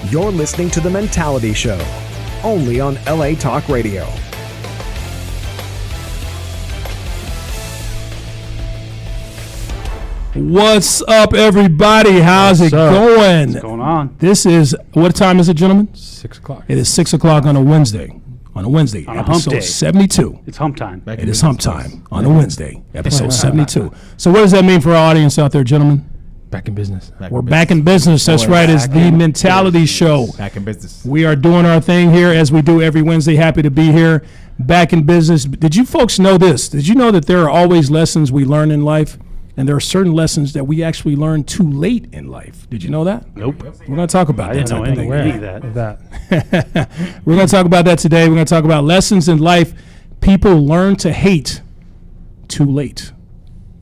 You're listening to The Mentality Show, only on LA Talk Radio. What's up, everybody? How's it going? What's going on? This is, what time is it, gentlemen? 6 o'clock. It is 6 o'clock on a Wednesday. On a Wednesday, On a hump episode day. 72. It's hump time. It is hump time on a Wednesday, episode 72. So what does that mean for our audience out there, gentlemen? Back in business. We're back in business. That's right. It's the Mentality Show. Back in business. We are doing our thing here as we do every Wednesday. Happy to be here. Back in business. Did you folks know this? Did you know that there are always lessons we learn in life? And there are certain lessons that we actually learn too late in life. Did you know that? Nope. We're going to talk about I that. didn't know any of that. We're going to talk about that today. We're going to talk about lessons in life people learn to hate too late.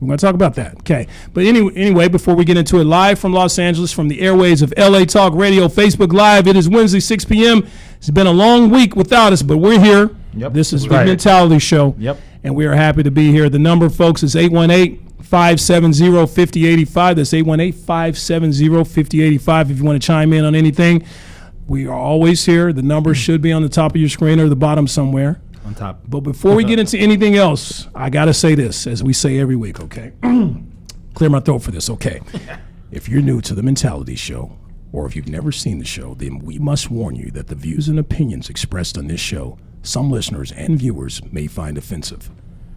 We're going to talk about that. Okay. But anyway, before we get into it, live from Los Angeles, from the airways of LA Talk Radio, Facebook Live, it is Wednesday, 6 p.m. It's been a long week without us, but we're here. Yep. This is the Right. Mentality Show. Yep. And we are happy to be here. The number, folks, is 818-570-5085. That's 818-570-5085 if you want to chime in on anything. We are always here. The number should be on the top of your screen or the bottom somewhere. On top. But before we get into anything else, I got to say this, as we say every week, okay? Clear my throat for this, okay? If you're new to the Mentality Show, or if you've never seen the show, then we must warn you that the views and opinions expressed on this show, some listeners and viewers may find offensive.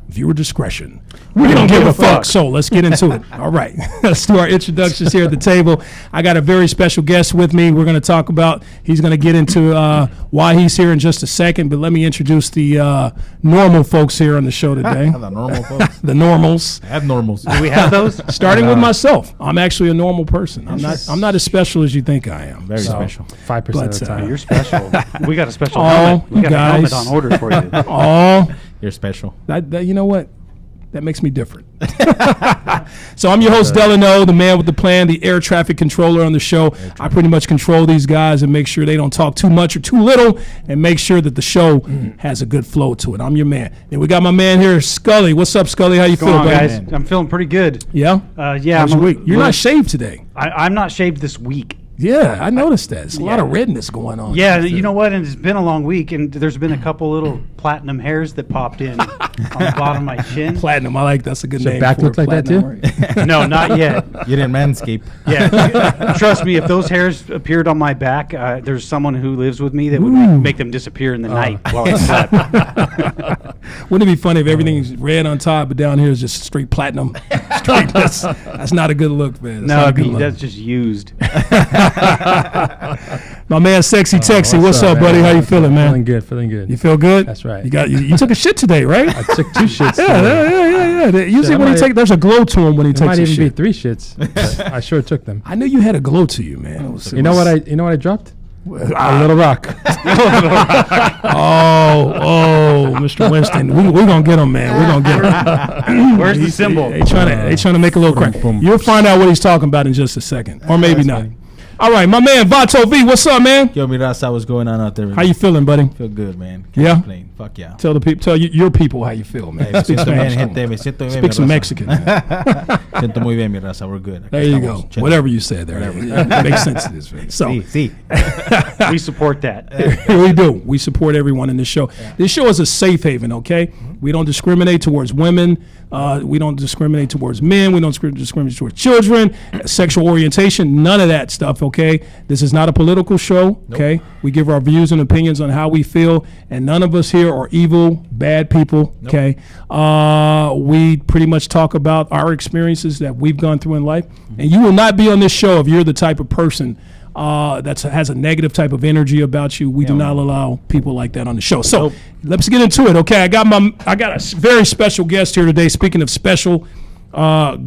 Viewer discretion. We don't give a fuck. So let's get into it. All right. Let's do our introductions here at the table. I got a very special guest with me. We're going to talk about, he's going to get into why he's here in just a second. But let me introduce the normal folks here on the show today. The normal folks. The normals. Abnormals. Do we have those? Starting with myself. I'm actually a normal person. I'm not as special as you think I am. Very So, special. 5% But, of the time. You're special. We got a special Oh, helmet. We got a helmet guys. on order for you. Oh, You're special. that you know what? That makes me different. So I'm your host, Delano, the man with the plan, the air traffic controller on the show. I pretty much control these guys and make sure they don't talk too much or too little and make sure that the show has a good flow to it. I'm your man. And we got my man here, Scully. What's up, Scully? How you What's going feeling, on, buddy? guys? I'm feeling pretty good. Yeah? Yeah, How's I'm your week? You're not shaved today. I'm not shaved this week. Yeah, I noticed that. There's a lot of redness going on. Yeah, you know what? And it's been a long week, and there's been a couple little platinum hairs that popped in on the bottom of my chin. Platinum. I like that's a good Your name. back for look it, like that platinum, too? right? No, not yet. You didn't manscape. Yeah, trust me, if those hairs appeared on my back, there's someone who lives with me that would make them disappear in the night while I slept. Wouldn't it be funny if everything's red on top, but down here is just straight platinum? Straight, that's not a good look, man. That's No, not a good look. that's just used. My man, Sexy Texy. What's up, buddy? How you feeling, man? Feeling good, feeling good. You feel good? That's right. You took a shit today, right? I took 2 shits. Yeah. Usually I when he might- take, there's a glow to him when he It takes might a even be shit. 3 shits. but I sure took them. I knew you had a glow to you, man. You know what I dropped? A little rock. Oh, Mr. Winston, we're gonna get him, man. We're gonna get him. Where's the symbol? They trying to make a little crack. You'll find out what he's talking about in just a second, or maybe not. funny. All right, my man Vato V, what's up, man? Yo, mi raza, what's going on out there? How you feeling, buddy? Feel good, man. Yeah? Complain. Fuck yeah. Tell the people, your people how you feel, man. Hey, me Speak siento some bien, Mexican. gente. Me siento bien, mi Speak some raza. Mexican. Man. Siento muy bien, mi raza. We're good. Aquí There you estamos. go. Chilling. Whatever you said there. It makes sense to this. Man. So Sí. We support that. we do. We support everyone in this show. This show is a safe haven, okay? We don't discriminate towards women. We don't discriminate towards men. We don't discriminate towards children, sexual orientation, none of that stuff, okay? This is not a political show, okay? We give our views and opinions on how we feel, and none of us here are evil, bad people, okay? We pretty much talk about our experiences that we've gone through in life, and you will not be on this show if you're the type of person that has a negative type of energy about you. We do not allow people like that on the show. So let's get into it. Okay, I got a very special guest here today. Speaking of special,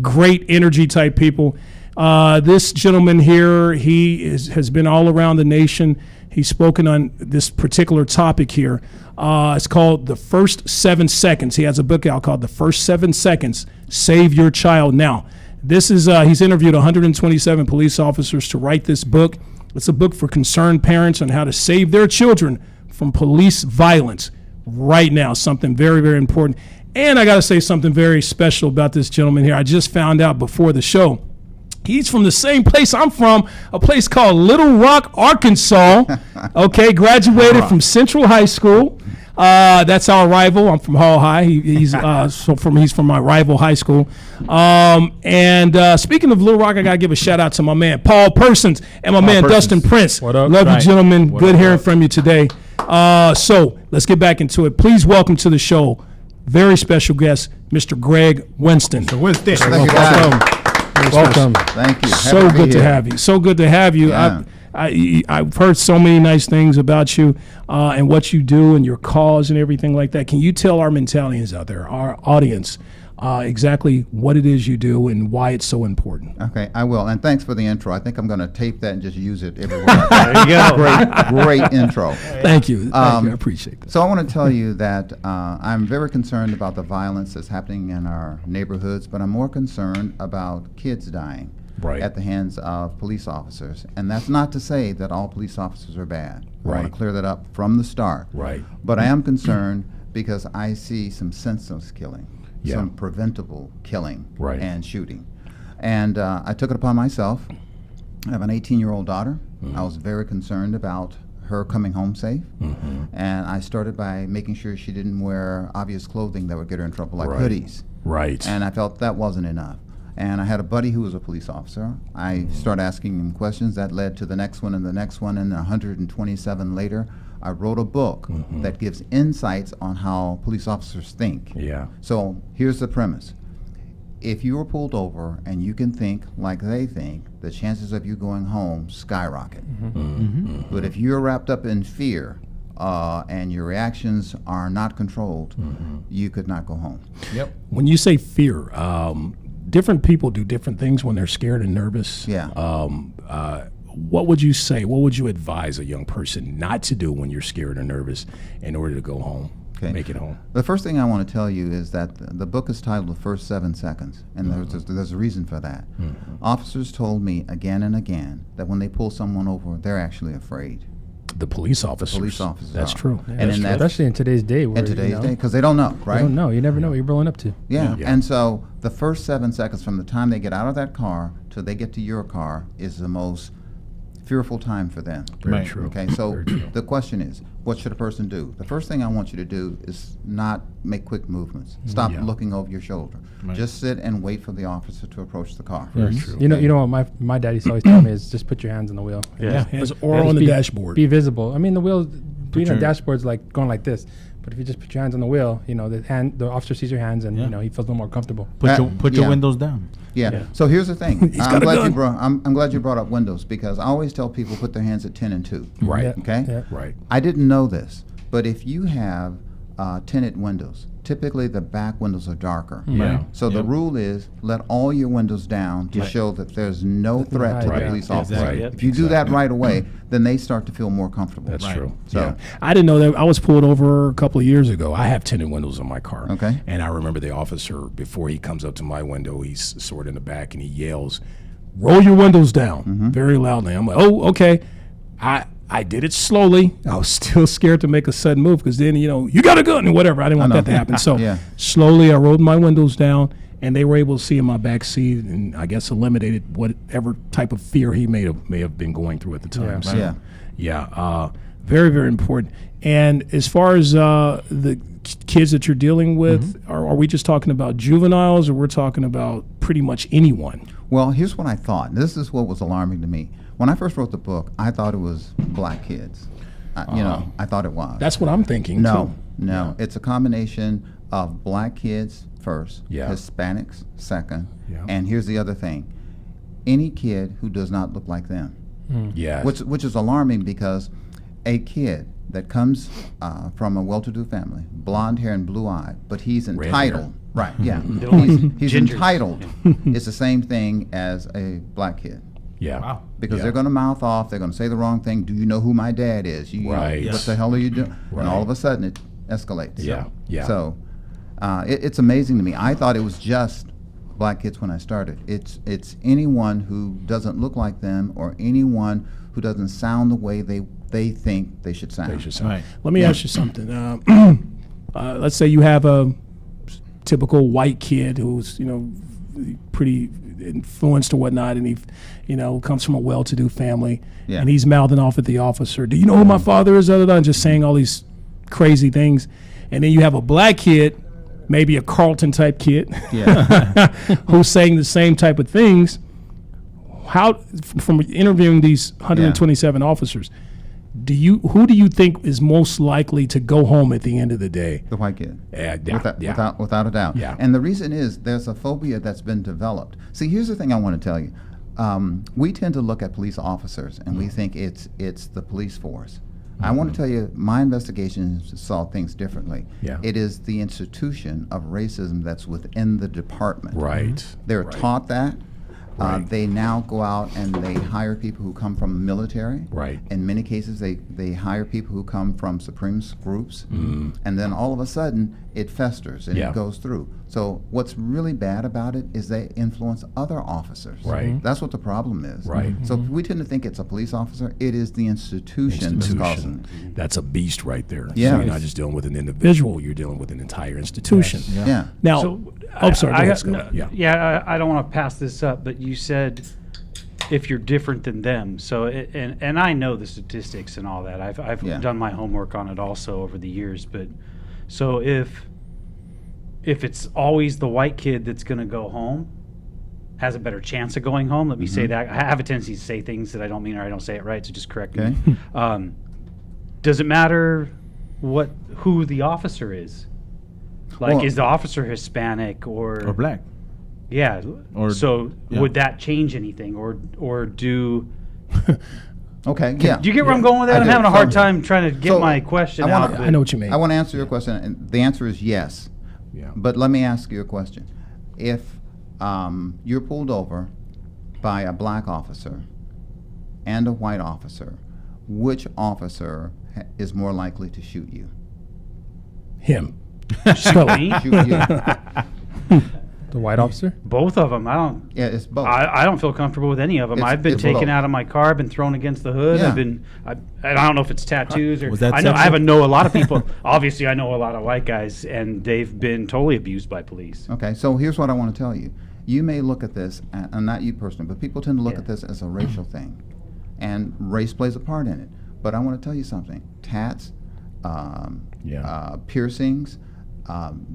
great energy type people, this gentleman here, has been all around the nation. He's spoken on this particular topic here. It's called The First 7 Seconds. He has a book out called The First 7 Seconds, Save Your Child Now. This is, he's interviewed 127 police officers to write this book. It's a book for concerned parents on how to save their children from police violence right now. Something very, very important. And I got to say something very special about this gentleman here. I just found out before the show He's from the same place I'm from, a place called Little Rock, Arkansas. Okay, graduated from Central High School. That's our rival. I'm from Hall High. He's from my rival high school. Speaking of Little Rock, I gotta give a shout out to my man Paul Persons and my man Dustin Prince. What up? Love you, Right. gentlemen. What Good up? hearing from you today. So let's get back into it. Please welcome to the show, very special guest, Mr. Greg Winston. Winston. Thank you, guys. Welcome. Thank you. So Happy be good to here. have you. So good to have you. Yeah. I've heard so many nice things about you and what you do and your cause and everything like that. Can you tell our mentalians out there, our audience, exactly what it is you do and why it's so important? Okay, I will. And thanks for the intro. I think I'm going to tape that and just use it everywhere. There you go. Great intro. Thank you. Thank you. I appreciate that. So I want to tell you that I'm very concerned about the violence that's happening in our neighborhoods, but I'm more concerned about kids dying Right. at the hands of police officers. And that's not to say that all police officers are bad. I want Right. to clear that up from the start. Right. But I am concerned because I see some senseless killing, Yeah. some preventable killing Right. and shooting. And I took it upon myself. I have an 18-year-old daughter. I was very concerned about her coming home safe. And I started by making sure she didn't wear obvious clothing that would get her in trouble, like Right. hoodies. Right. And I felt that wasn't enough. And I had a buddy who was a police officer. I started asking him questions. That led to the next one and the next one, and 127 later, I wrote a book that gives insights on how police officers think. Yeah. So here's the premise. If you were pulled over and you can think like they think, the chances of you going home skyrocket. But if you're wrapped up in fear and your reactions are not controlled, you could not go home. Yep. When you say fear, different people do different things when they're scared and nervous. Yeah. What would you say? What would you advise a young person not to do when you're scared or nervous in order to go home, Okay. make it home? The first thing I want to tell you is that the book is titled The First 7 Seconds, and there's a reason for that. Officers told me again and again that when they pull someone over, they're actually afraid. The police officers. Police officers That's are. true. And That's in true. that- Especially in today's day. Where, In today's you know, day, because they don't know, right? You don't know. You never know what you're rolling up to. Yeah. Yeah. And so the first 7 seconds from the time they get out of that car till they get to your car is the most fearful time for them. Very Right. true. Okay, so Very true. the question is, what should a person do? The first thing I want you to do is not make quick movements. Stop Yeah. looking over your shoulder. Right. Just sit and wait for the officer to approach the car. Very true. You know what my dad used to always tell me is just put your hands on the wheel. Yeah. Hands or Just on the be- dashboard. Be visible. I mean, the wheel, being on your- dashboard's like going like this. But if you just put your hands on the wheel, you know, the officer sees your hands and, Yeah. you know, he feels a little more comfortable. Put your yeah. windows down. Yeah. Yeah. So here's the thing. got a gun. I'm glad you brought up windows because I always tell people put their hands at 10 and 2. Right. Yeah. Okay. Yeah. Right. I didn't know this, but if you have tinted windows, typically the back windows are darker. Yeah. So the Yep. rule is let all your windows down to show that there's no threat to the Right. police Yeah, officer. exactly. Right. If you do that right away, then they start to feel more comfortable. That's Right. true. So- yeah. I didn't know that. I was pulled over a couple of years ago. I have tinted windows on my car. Okay. And I remember the officer, before he comes up to my window, he's sort of in the back and he yells, "Roll your windows down," very loudly. I'm like, "Oh, okay." I did it slowly. I was still scared to make a sudden move because then, you got a gun or whatever. I didn't want know. that to happen. So Yeah. slowly I rolled my windows down and they were able to see in my back seat and I guess eliminated whatever type of fear he may have been going through at the time. Yeah. So, Yeah. yeah, very, very important. And as far as the kids that you're dealing with, are we just talking about juveniles or we're talking about pretty much anyone? Well, here's what I thought. This is what was alarming to me. When I first wrote the book, I thought it was black kids. I thought it was. That's what I'm thinking, No, too. no. It's a combination of black kids first, Yeah. Hispanics second, Yeah. and here's the other thing. Any kid who does not look like them, Yeah. which is alarming because a kid that comes from a well-to-do family, blonde hair and blue eye, but he's Red entitled. hair. Right, yeah. He's Gingers. entitled. It's the same thing as a black kid. Yeah. Wow. Because Yeah. they're going to mouth off, they're going to say the wrong thing. Do you know who my dad is? Right. What Yes. the hell are you doing? Right. And all of a sudden it escalates. Yeah, yeah. So it's amazing to me. I thought it was just black kids when I started. It's anyone who doesn't look like them or anyone who doesn't sound the way they think they should sound. They should sound. Right. Let me ask you something. Let's say you have a typical white kid who's, pretty influenced or whatnot, and he, comes from a well-to-do family, Yeah. and he's mouthing off at the officer, "Do you know who my father is?" And just saying all these crazy things, and then you have a black kid, maybe a Carlton type kid, Yeah. who's saying the same type of things. How, from interviewing these 127 officers, who do you think is most likely to go home at the end of the day? The white kid. Yeah. Without a doubt. Yeah. And the reason is there's a phobia that's been developed. See, here's the thing I want to tell you. We tend to look at police officers and we think it's the police force. I want to tell you, my investigations saw things differently. Yeah. It is the institution of racism that's within the department. Right. They're taught that. Right. They now go out and they hire people who come from the military. Right. In many cases, they hire people who come from supreme groups. And then all of a sudden, it festers and Yeah. it goes through. So what's really bad about it is they influence other officers. Right. That's what the problem is. Right. So we tend to think it's a police officer. It is the institution that's causing it. That's a beast right there. Yeah. So you're not just dealing with an individual, you're dealing with an entire institution. Yes. Yeah. Now, sorry, go ahead, Scott. I don't want to pass this up, but you said if you're different than them. So, and I know the statistics and all that. I've Yeah. done my homework on it also over the years. But so if it's always the white kid that's going to go home, has a better chance of going home. Let me say that. I have a tendency to say things that I don't mean or I don't say it right, so just correct me. Does it matter who the officer is? Like, Well- is the officer Hispanic Or black. Yeah. Or- So yeah. would that change anything, or do? Okay. Yeah. Do you get where I'm going with that? I I'm do. having a hard So- time trying to get so my question I wanna- out. I know what you mean. I want to answer your question, and the answer is yes. Yeah. But let me ask you a question. If you're pulled over by a black officer and a white officer, which officer is more likely to shoot you? Him. Me? Shoot you. The white officer? Both of them. I don't. Yeah, it's both. I don't feel comfortable with any of them. I've been it's taken both. out of my car. I've been thrown against the hood. Yeah. I don't know if it's tattoos or. Was that I know. sexual? know a lot of people. Obviously, I know a lot of white guys, and they've been totally abused by police. Okay, so here's what I want to tell you. You may look at this, and not you personally, but people tend to look Yeah. at this as a racial thing, and race plays a part in it. But I want to tell you something: tats, piercings,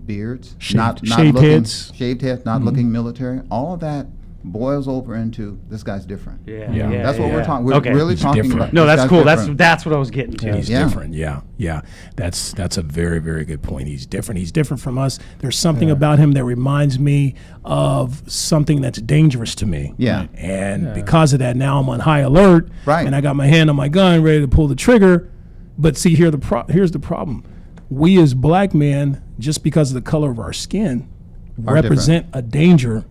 beards, not shaved looking, heads. shaved heads, not looking military. All of that boils over into this guy's different. Yeah. Yeah. That's what we're yeah. talking. We're Okay. really He's talking different. about. No, this that's guy's cool. different. That's what I was getting to. He's Yeah. different. Yeah. That's a very, very good point. He's different. He's different from us. There's something about him that reminds me of something that's dangerous to me. Yeah. And because of that, now I'm on high alert. Right. And I got my hand on my gun, ready to pull the trigger. But see, here's the problem. We as black men, just because of the color of our skin, Are represent a danger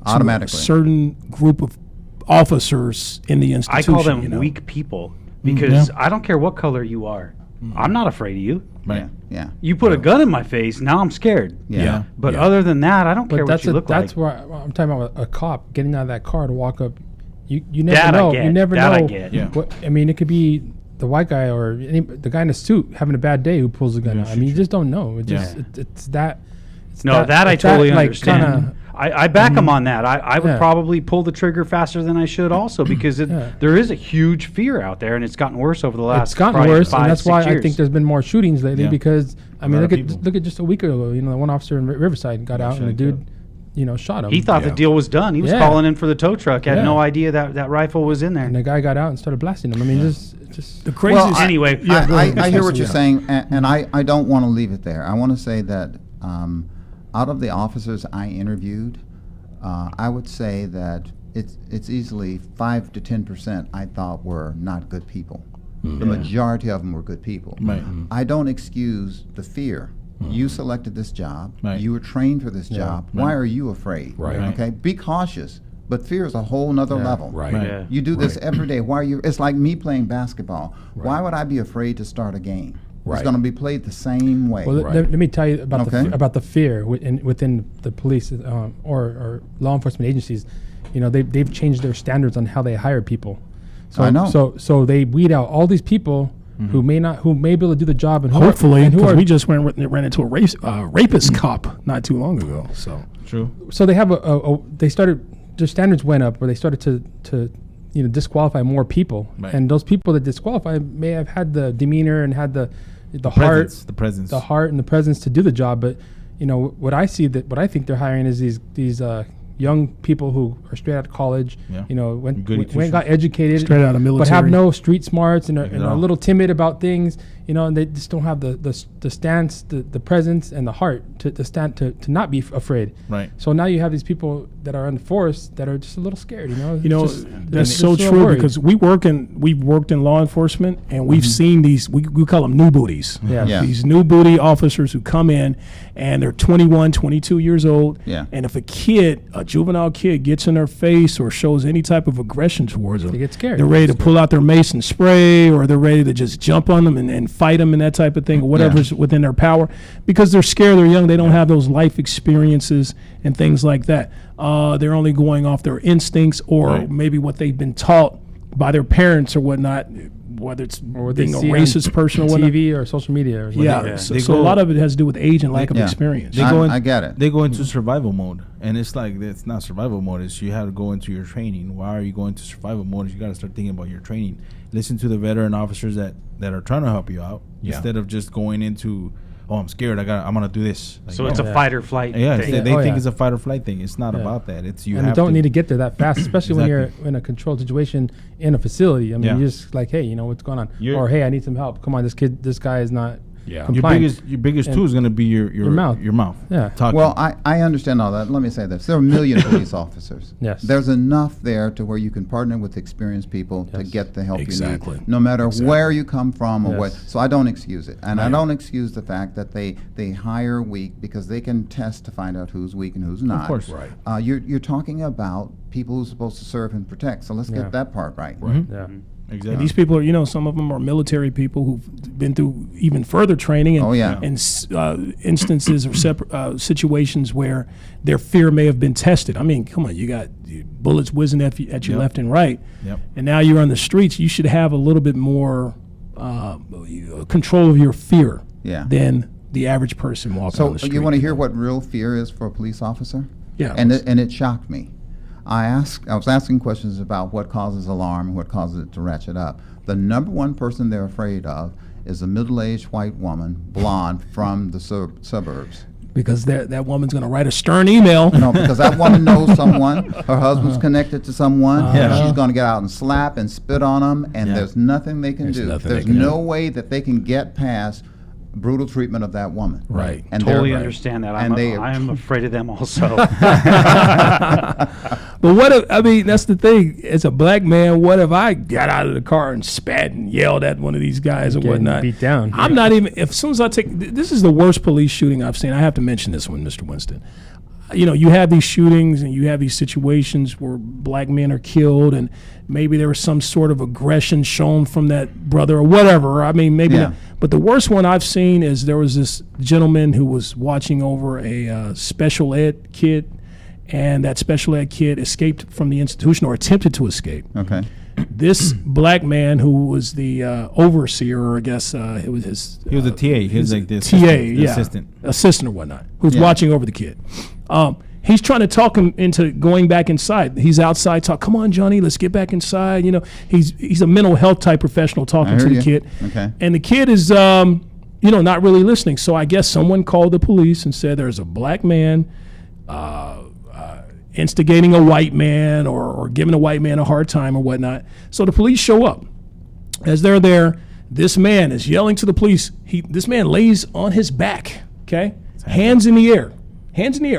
to Automatically. a certain group of officers in the I institution. call them you know? weak people because Yeah. I don't care what color you are. I'm not afraid of you. Right. Yeah. You put a gun in my face, now I'm scared. Yeah. Yeah. But other than that, I don't care But what you look that's like. where I'm talking about a cop getting out of that car to walk up. You never That I know. get. You never That I know. get. Yeah. What, I mean, it could be the white guy or the guy in a suit having a bad day who pulls the gun out. I mean, you just don't know. It just it's that. It's No, that I totally like, understand. kinda- I back him on that. I would Yeah. probably pull the trigger faster than I should also because there is a huge fear out there and it's gotten worse over the last It's gotten probably worse, 5, and that's 6 why I years. think there's been more shootings lately. Yeah. Because I mean, lot look of at people. look at just a week ago. You know, the one officer in Riverside got out, and the shot dude, shot him. He thought the deal was done. He was Yeah. calling in for the tow truck. Had Yeah. no idea that rifle was in there. and the guy got out and started blasting him. I mean, just The craziest. Well, Anyway, go ahead. I hear what you're Yeah. saying, and I don't want to leave it there. I want to say that out of the officers I interviewed, I would say that it's easily 5 to 10% I thought were not good people. The majority of them were good people. Right. I don't excuse the fear. You selected this job. Right. You were trained for this job. Why are you afraid? Right. Okay. Be cautious. But fear is a whole nother level. Right. Right. Yeah. You do this every day. Why are you? It's like me playing basketball. Why would I be afraid to start a game? Right. It's going to be played the same way. Well, let me tell you about Okay. about the fear within the police or law enforcement agencies. You know, they've changed their standards on how they hire people. So I know. So they weed out all these people who may be able to do the job, and hopefully, because we just ran into a rapist cop not too long ago. So True. So they have their standards went up, where they started to disqualify more people, Right. and those people that disqualify may have had the demeanor and had the heart, The presence. the heart and the presence to do the job. But what I think they're hiring is these young people who are straight out of college, Yeah. went Goody got educated, Straight out of but have military. no street smarts and are a all. little timid about things, and they just don't have the stance, the presence, and the heart to stand to not be afraid. Right. So now you have these people that are in the force that are just a little scared. That's so true, because we've worked in law enforcement, and we've seen these. We call them new booties. Yeah. Yeah. These new booty officers who come in and they're 21, 22 years old. Yeah. And if a juvenile kid gets in their face or shows any type of aggression towards them, They get scared. They're ready to pull out their mace and spray, or they're ready to just jump on them and fight them and that type of thing, or whatever's within their power, because they're scared, they're young, they don't have those life experiences and things like that. They're only going off their instincts, or Right. maybe what they've been taught by their parents or whatnot, whether it's or what they being a see racist person or on whatnot. TV or social media. Or Yeah, Yeah. so, They so a go- lot of it has to do with age and lack of Yeah. experience. They go in- I get it. They go into survival mode, and it's like it's not survival mode. It's you have to go into your training. Why are you going to survival mode? You got to start thinking about your training. Listen to the veteran officers that are trying to help you out, instead of just going into, oh, I'm scared. I'm gonna do this. Like, So it's no. a fight or flight Yeah, thing. they Oh, think yeah. it's a fight or flight thing. It's not Yeah. about that. It's you and you have don't to. need to get there that fast, especially when you're Exactly. in a controlled situation in a facility. I mean, Yeah. you're just like, hey, what's going on? You're- Or hey, I need some help. Come on, this guy is not Yeah. compliant. Your biggest And tool is gonna be your mouth. Your mouth. Yeah. Talking. Well, I understand all that. Let me say this. There are a million police officers. Yes. There's enough there to where you can partner with experienced people to Yes. get the help Exactly. you need. No matter where you come from or what. Yes. So I don't excuse it. And I don't excuse the fact that they hire weak, because they can test to find out who's weak and who's not. course. Right. You're talking about people who's supposed to serve and protect. So let's Yeah. get that part right. Yeah. exactly. And these people are, some of them are military people who've been through even further training, and, Oh, yeah. and instances or situations where their fear may have been tested. I mean, come on, you got bullets whizzing at you Yep. left and right, Yep. and now you're on the streets. You should have a little bit more control of your fear Yeah. than the average person walking on So the street. you want to hear what real fear is for a police officer? Yeah. And it shocked me. I was asking questions about what causes alarm and what causes it to ratchet up. The number one person they're afraid of is a middle-aged white woman, blonde, from the suburbs. Because that woman's going to write a stern email. No, because that woman knows someone. Her husband's connected to someone. And Yeah. she's going to get out and slap and spit on them, and Yeah. there's nothing they can There's do. nothing There's they can no do. way that they can get past brutal treatment of that woman. Right. And they're- Totally understand that. And they- I am afraid of them also. But what if, I mean, that's the thing. As a black man, what if I got out of the car and spat and yelled at one of these guys or Getting whatnot? beat down. I'm not even, as soon as I this is the worst police shooting I've seen. I have to mention this one, Mr. Winston. You have these shootings and you have these situations where black men are killed, and maybe there was some sort of aggression shown from that brother or whatever. I mean, maybe Yeah. not. But the worst one I've seen is there was this gentleman who was watching over a special ed kid, and that special ed kid escaped from the institution or attempted to escape. Okay. This black man who was the overseer, or I guess it was his. He was a TA. He was like the TA, assistant, yeah, assistant or whatnot, who's Yeah. watching over the kid. He's trying to talk him into going back inside. He's outside, come on, Johnny, let's get back inside. He's a mental health type professional talking I to heard the you. kid, Okay. and the kid is not really listening. So I guess someone called the police and said there's a black man instigating a white man or giving a white man a hard time or whatnot. So the police show up. As they're there, this man is yelling to the police. This man lays on his back, okay? Hands in the air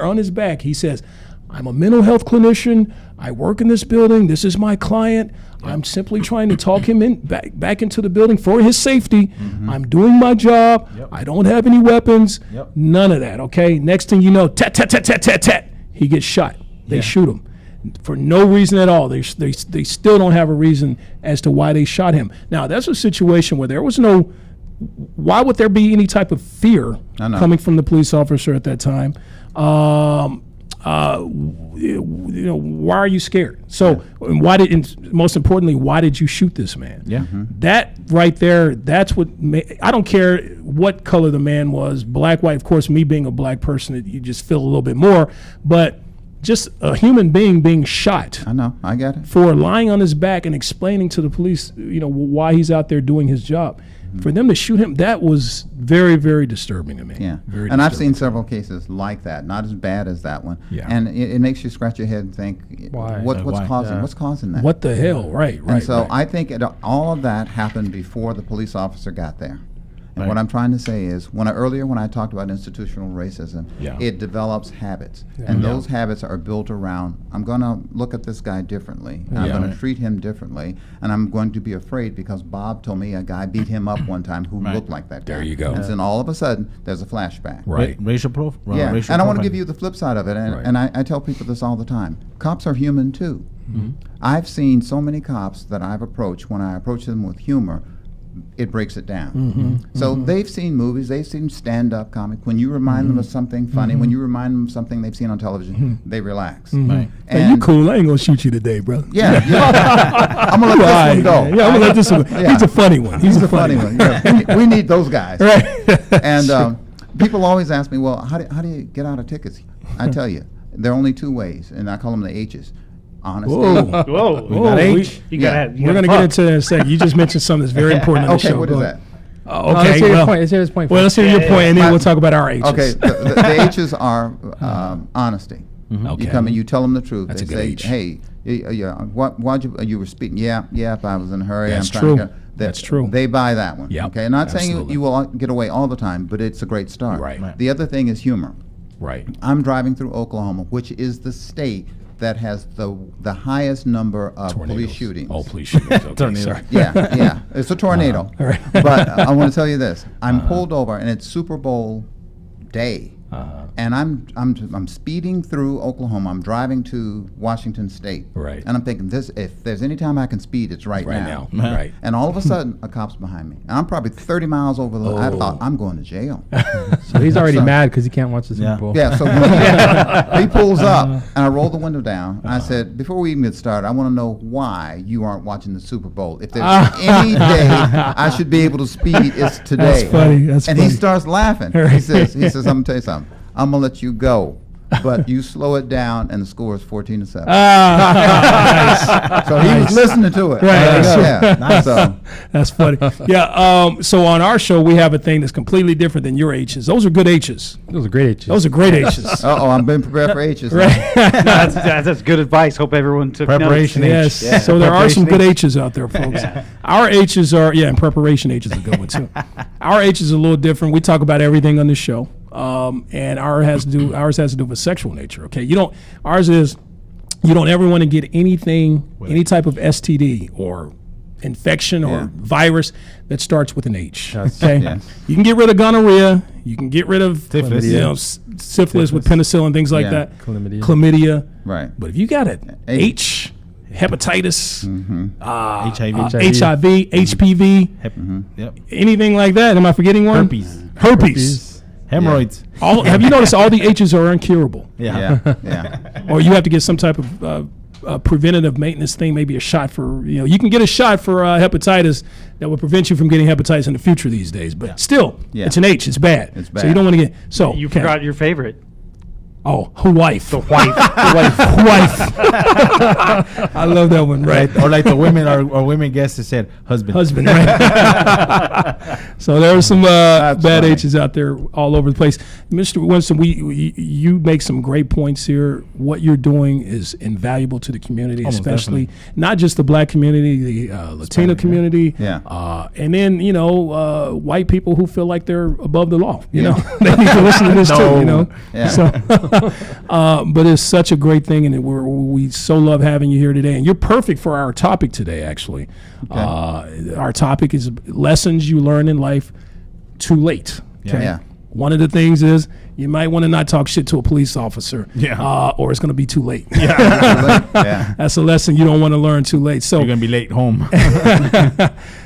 on his back. He says, I'm a mental health clinician. I work in this building. This is my client. I'm simply trying to talk him back into the building for his safety. I'm doing my job. I don't have any weapons. None of that, okay? Next thing you know, tat, tat, tat, tat, tat, tat. He gets shot. They shoot him for no reason at all. They still don't have a reason as to why they shot him. Now, that's a situation where there was no, why would there be any type of fear I know. coming from the police officer at that time? why are you scared? So why did, and most importantly, why did you shoot this man? Yeah. That right there, that's what I don't care what color the man was, black, white. Of course, me being a black person, you just feel a little bit more, but just a human being shot. I know, I get it. For lying on his back and explaining to the police, why he's out there doing his job. For them to shoot him, that was very, very disturbing to me. Yeah, very and I've disturbing. seen several cases like that, not as bad as that one. Yeah. And it makes you scratch your head and think, Why? what's Why? causing that? What the hell? Right. And so right. I think all of that happened before the police officer got there. And Right. what I'm trying to say is, when I talked about institutional racism, Yeah. it develops habits. And those habits are built around, I'm going to look at this guy differently. And I'm Yeah. going to treat him differently. And I'm going to be afraid because Bob told me a guy beat him up one time who Right. looked like that guy. There you go. And then all of a sudden, there's a flashback. Right. Racial profile. Yeah, Racial and I want to profiling. give you the flip side of it, and, Right. and I tell people this all the time. Cops are human too. I've seen so many cops that I've approached, when I approach them with humor, it breaks it down. So they've seen movies, they've seen stand-up comic. When you remind them of something funny, when you remind them of something they've seen on television, they relax. Right. Hey, you cool. I ain't gonna shoot you today, bro. Yeah, I'm gonna let this one go. Yeah, I'm gonna let this one go. Yeah. He's a funny one. He's a funny one. Yeah. We need those guys. Right. And people always ask me, well, how do you get out of tickets? I tell you, there are only two ways, and I call them the H's. Honesty. Whoa. Whoa. Whoa, H. You Yeah. gotta, you We're gotta gonna get fuck. into that in a second. You just mentioned something that's very important on the Okay, show. what Go is ahead. that? Okay, let's hear well, your point. Let's hear his point. well, let's hear your Yeah, point, and then yeah. we'll talk about our H's. Okay, the H's are honesty. Okay. You come and you tell them the truth. That's They a good say, H. hey, why'd you were speeding? Yeah, if I was in a hurry. That's I'm trying true. to get, That's true. They buy that one. Yep, Okay, not saying absolutely. you will get away all the time, but it's a great start. Right. Right. The other thing is humor. Right. I'm driving through Oklahoma, which is the state that has the highest number of police Tornadoes. shootings. Oh, police shootings. Okay, Tornado. sorry. Yeah, it's a tornado. All right. But I want to tell you this: I'm pulled over, and it's Super Bowl day, and I'm speeding through Oklahoma. I'm driving to Washington State, Right. And I'm thinking, if there's any time I can speed, it's right now. now. Right. And all of a sudden, a cop's behind me, and I'm probably 30 miles over the. I thought I'm going to jail. So he's already So- mad because he can't watch the Super Yeah. Bowl. Yeah, so when he pulls up, and I roll the window down. I said, before we even get started, I want to know why you aren't watching the Super Bowl. If there's any day I should be able to speed, it's today. That's funny. That's and funny. he starts laughing. He says, I'm going to tell you something. I'm going to let you go, but you slow it down, and the score is 14-7. So he was listening to it. Right. Yeah. So, That's funny. Yeah. So on our show, we have a thing that's completely different than your H's. Those are good H's. Those are great H's. Those are great H's. I'm being prepared for H's. Right. That's good advice. Hope everyone took Preparation notes. Yes. So there are some good Preparation H's out there, folks. Our H's are, and preparation H is a good one too. Our H is a little different. We talk about everything on this show, and ours has to do with sexual nature. Okay, ours is you don't ever want to get anything, any type of STD or infection or Yeah. virus that starts with an H. Yes. Okay, Yes. you can get rid of gonorrhea, you can get rid of Syphilis. syphilis with penicillin, things like Yeah. that. Chlamydia. Right. But if you got an H, hepatitis, HIV. HIV, HPV, Yep. anything like that. Am I forgetting one? Herpes. Hemorrhoids. Have you noticed all the H's are incurable? Yeah. Yeah. Or you have to get some type of preventative maintenance thing, maybe a shot for, you can get a shot for hepatitis that will prevent you from getting hepatitis in the future these days. But still, Yeah. it's an H. It's bad. It's So you bad. don't want to get. So You okay. forgot your favorite. Oh, wife. The wife. Wife. I love that one. Right. Or like the women, our women guests that said husband. Husband, right? So there are some bad funny. H's out there all over the place. Mr. Winston, you make some great points here. What you're doing is invaluable to the community, Almost especially not just the black community, the Latino community, Yeah. and then white people who feel like they're above the law. You know, they need to listen to this too. You know, Yeah. so but it's such a great thing, and we so love having you here today. And you're perfect for our topic today, actually. Our topic is lessons you learn in life too late. Okay? Yeah. One of the things is you might want to not talk shit to a police officer, or it's going to be too late. Yeah. That's a lesson you don't want to learn too late. So You're gonna be late home.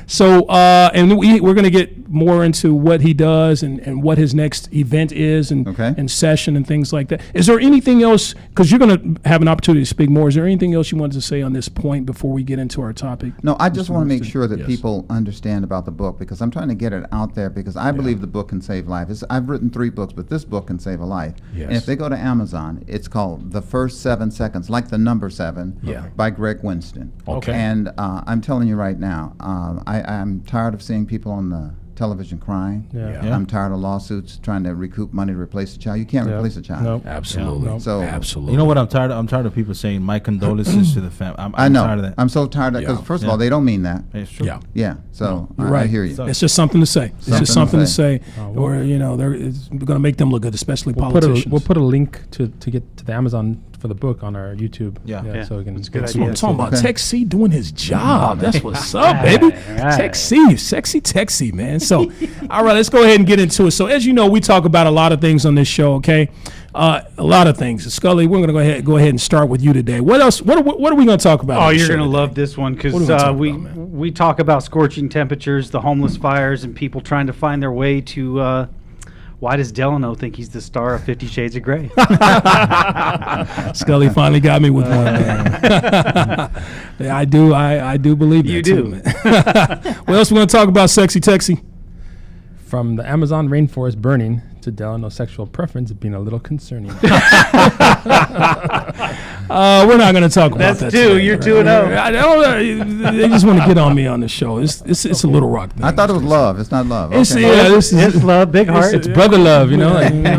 so, and we're going to get more into what he does and what his next event is and session and things like that. Is there anything else, because you're going to have an opportunity to speak more, is there anything else you wanted to say on this point before we get into our topic? No, I just want to make sure that Yes. people understand about the book, because I'm trying to get it out there, because I believe the book can save lives. I've written 3 books, but this book can save a life. Yes. And if they go to Amazon, it's called The First 7 Seconds, like the number 7, by Greg Winston. Okay. And I'm telling you right now, I'm tired of seeing people on the television crying. Yeah. I'm tired of lawsuits trying to recoup money to replace a child. You can't replace a child. Nope. Absolutely. Nope. So Absolutely. You know what I'm tired of? I'm tired of people saying my condolences to the family. I'm I know. tired of that. I'm so tired of that, because first of all, they don't mean that. It's true. Yeah. Yeah. So You're I right. hear you. So- It's just something to say. It's just Something something to to say. well, Or, it's going to make them look good, especially We'll put politicians. a link to get to the Amazon for the book on our YouTube. Yeah. So we can. It's a good That's what I'm idea. talking about. Okay. Tech C doing his job. That's what's up, baby. Right. Tech C, sexy Tech C, man. So, all right, let's go ahead and get into it. So, as you know, we talk about a lot of things on this show. Okay, a lot of things. Scully, we're going to go ahead and start with you today. What else? What are we going to talk about? Oh, on the you're show going to today? love this one, because What are we gonna talk about, man? we talk about scorching temperatures, the homeless fires, and people trying to find their way to. Why does Delano think he's the star of 50 Shades of Grey? Scully finally got me with one. Man. Yeah, I do believe that. You too, do. man. What else we going to talk about? Sexy Texy. From the Amazon rainforest burning to Delano's sexual preference being a little concerning. We're not going to talk about That's that. 2. today, You're right? 2-0. I don't. They just want to get on me on the show. It's a little rock thing. I thought it was love. It's not love. It's, Okay. yeah, this It's is love, big heart. It's brother love,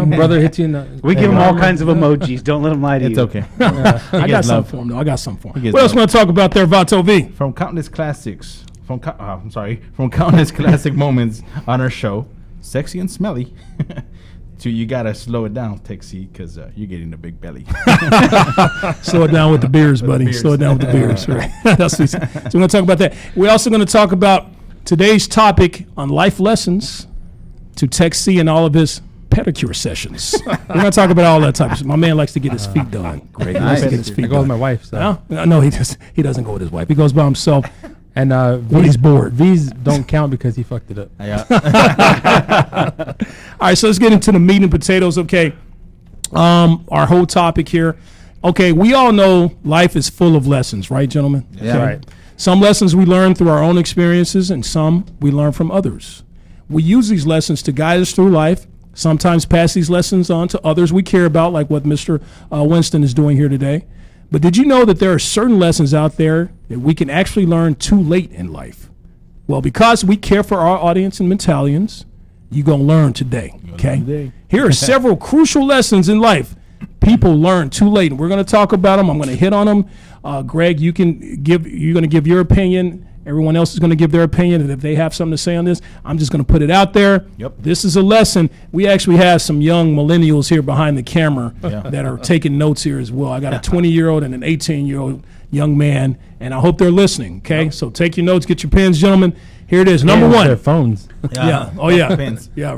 brother hits you in the. We give him all kinds of emojis. Don't let him lie to It's you. okay. I got gets something love. for him though. I got something for him. gets What else love. want to talk about there, Vato V? From countless classics, from countless classic moments on our show, sexy and smelly, to you gotta slow it down, Texie, because you're getting a big belly. Slow it down with the beers, buddy. beers. Slow it down with the beers. Right. That's what so we're going to talk about that. We're also going to talk about today's topic on life lessons to Tech C and all of his pedicure sessions. We're going to talk about all that type of stuff. My man likes to get his feet done. Greg likes to get his I feet go with done. my wife. So. No, he doesn't go with his wife. He goes by himself. And When he's bored. V's don't count because he fucked it up. All right, so let's get into the meat and potatoes. Okay, our whole topic here. Okay, we all know life is full of lessons, right, gentlemen? Yeah. Okay. Right. Some lessons we learn through our own experiences, and some we learn from others. We use these lessons to guide us through life. Sometimes pass these lessons on to others we care about, like what Mr. Winston is doing here today. But did you know that there are certain lessons out there that we can actually learn too late in life? Well, because we care for our audience and mentalians, you're going to learn today, okay? Here are several crucial lessons in life people learn too late, and we're going to talk about them. I'm going to hit on them. Greg, you're going to give your opinion. Everyone else is going to give their opinion, and if they have something to say on this, I'm just going to put it out there. Yep. This is a lesson. We actually have some young millennials here behind the camera that are taking notes here as well. I got a 20-year-old and an 18-year-old young man, and I hope they're listening, okay? So take your notes, get your pens, gentlemen. Here it is. Number Their one. phones. Yeah. Oh, yeah. Pens. Yeah.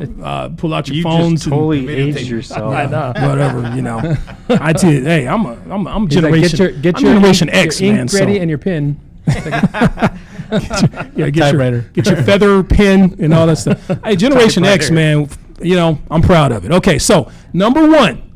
Pull out your You phones. just totally Video aged tape. yourself. I know. Whatever, you know. I did. Hey, I'm He's generation. like, get I'm your generation ink, X, your man. ink So ready and your pin. yeah, Typewriter. get your feather pen and all that stuff. Hey, generation X, man. You know, I'm proud of it. Okay, so number one,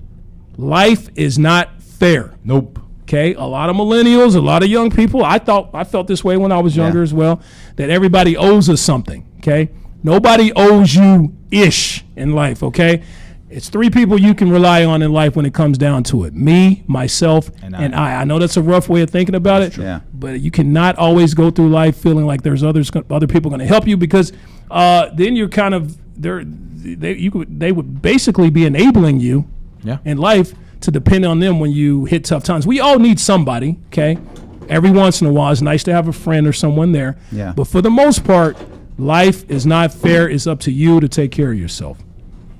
life is not fair. Nope. Okay, a lot of millennials, a lot of young people. I felt this way when I was younger as well. That everybody owes us something. Okay, nobody owes you ish in life. Okay, it's 3 people you can rely on in life when it comes down to it: me, myself, and I. I know that's a rough way of thinking about it. Yeah. But you cannot always go through life feeling like there's other people going to help you, because then you're kind of they would basically be enabling you in life to depend on them when you hit tough times. We all need somebody, okay? Every once in a while, it's nice to have a friend or someone there. Yeah. But for the most part, life is not fair. It's up to you to take care of yourself.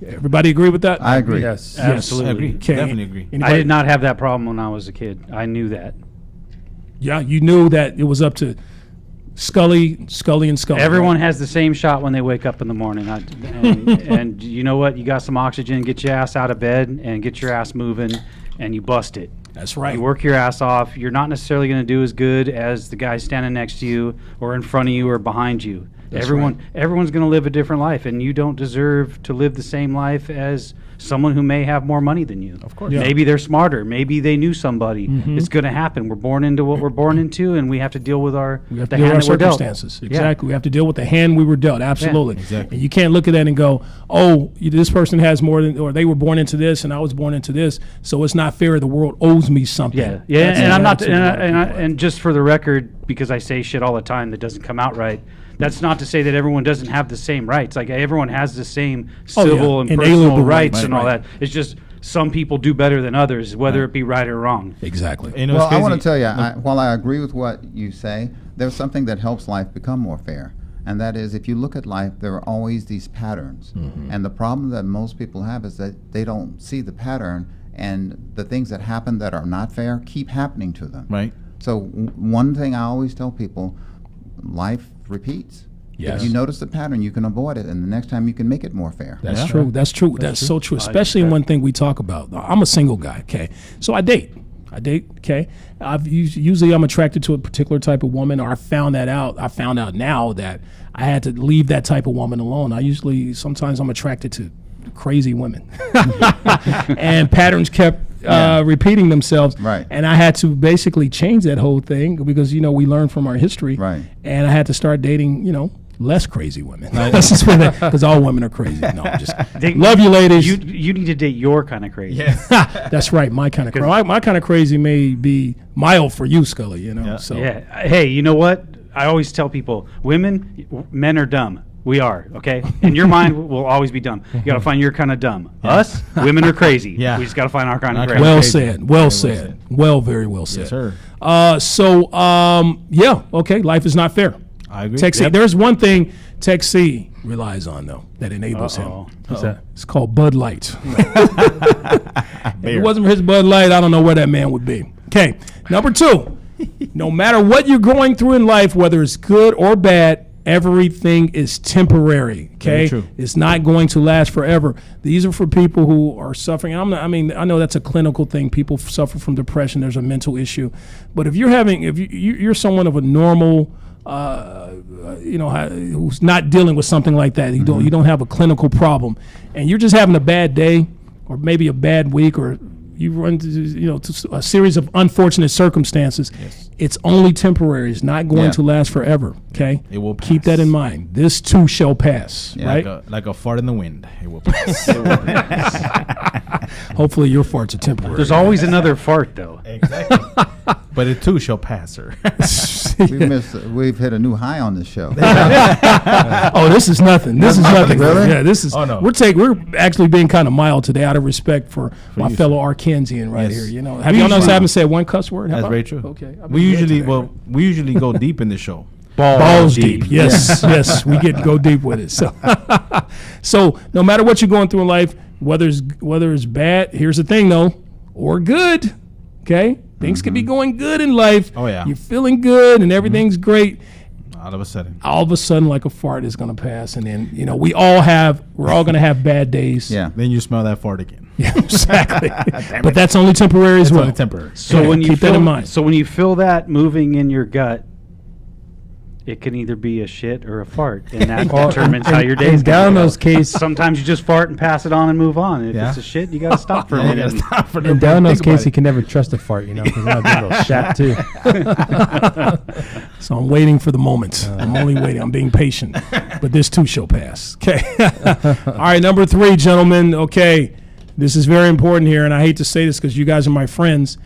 Everybody agree with that? I agree. Yes. Yes. Absolutely. I agree. Okay. Definitely agree. I Anybody- did not have that problem when I was a kid. I knew that. Yeah, you knew that it was up to Scully, and Scully. Everyone has the same shot when they wake up in the morning. And you know what? You got some oxygen. Get your ass out of bed and get your ass moving, and you bust it. That's right. You work your ass off. You're not necessarily going to do as good as the guy standing next to you or in front of you or behind you. Everyone's going to live a different life, and you don't deserve to live the same life as someone who may have more money than you. Of course. Yeah. Maybe they're smarter. Maybe they knew somebody. It's going to happen. We're born into what we're born into, and we have to deal with the We have to hand deal with our that we're dealt. circumstances. Exactly. We have to deal with the hand we were dealt. Absolutely. exactly. And you can't look at that and go, oh, this person has more than, or they were born into this and I was born into this, so it's not fair. The world owes me something. Yeah, That's and the I'm not, attitude a lot of people have. and just for the record, because I say shit all the time that doesn't come out right. That's not to say that everyone doesn't have the same rights. Like everyone has the same Oh, yeah. civil and Inalienable personal rights rights, and all right. that. It's just some people do better than others, whether it be right or wrong. Exactly. You know, Well, it's I want to crazy. tell you, while I agree with what you say, there's something that helps life become more fair. And that is, if you look at life, there are always these patterns. And the problem that most people have is that they don't see the pattern, and the things that happen that are not fair keep happening to them. Right. So one thing I always tell people, life repeats. Yes. If you notice the pattern, you can avoid it, and the next time you can make it more fair. That's true. That's true. That's so true. Especially in one thing we talk about. I'm a single guy. Okay, so I date. Okay, usually I'm attracted to a particular type of woman, or I found out now that I had to leave that type of woman alone. Sometimes I'm attracted to crazy women, and patterns kept repeating themselves. Right. And I had to basically change that whole thing because we learn from our history. Right. And I had to start dating less crazy women. Because all women are crazy. No, I'm just love you, ladies. You need to date your kind of crazy. That's right. My kind of crazy. My kind of crazy may be mild for you, Scully. So Yeah. Hey, you know what? I always tell people, men are dumb. We are, okay? In your mind, we'll always be dumb. You got to find your kind of dumb. Us, women are crazy. Yeah. We just got to find our kind of Our crazy. Well crazy. said. Well said. Well, very well said. Yes, sir. Okay. Life is not fair. I agree. Tech C. There's one thing Tech C relies on though that enables him. What's that? It's called Bud Light. If it wasn't for his Bud Light, I don't know where that man would be. Okay, number 2. No matter what you're going through in life, whether it's good or bad, everything is temporary. Okay, Very true. it's not going to last forever. These are for people who are suffering. I know that's a clinical thing. People suffer from depression. There's a mental issue, but if you're someone of a normal, who's not dealing with something like that, you don't have a clinical problem, and you're just having a bad day, or maybe a bad week, or you run to a series of unfortunate circumstances. Yes. It's only temporary. It's not going Yeah. to last forever. Okay, It will keep pass. that in mind. This too shall pass. Yeah. Right. Like a fart in the wind. It will pass. Hopefully your farts are temporary. There's always another fart, though. Exactly. But it too shall pass, sir. We've hit a new high on this show. Oh, this is nothing. This is nothing. Really? Yeah, this is. Oh, no. We're actually being kind of mild today, out of respect for my you, fellow Arkansian right Yes. here. Have y'all noticed I haven't said one cuss word? That's very true. Okay. I've been We good usually today. we usually go deep in the show. Balls deep. Yes, yes, we go deep with it. So, so no matter what you're going through in life, whether it's bad, here's the thing though, or good. Okay, things can be going good in life. Oh, yeah. you're feeling good and everything's great. All of a sudden. All of a sudden, like a fart is going to pass, and then we're all going to have bad days. Yeah. Then you smell that fart again. Yeah, exactly. But that's only temporary as It's well. only temporary. So Yeah, when you keep that in mind. So when you feel that moving in your gut, it can either be a shit or a fart, and that determines how your day's And down going. those cases, Sometimes you just fart and pass it on and move on. If Yeah. it's a shit, you got to stop for a Yeah, you minute. gotta stop for and down those think about cases, you it. can never trust a fart, because it might be a little shat too. So I'm waiting for the moment. I'm only waiting. I'm being patient. But this too shall pass. Okay. All right, number 3, gentlemen. Okay. This is very important here, and I hate to say this because you guys are my friends,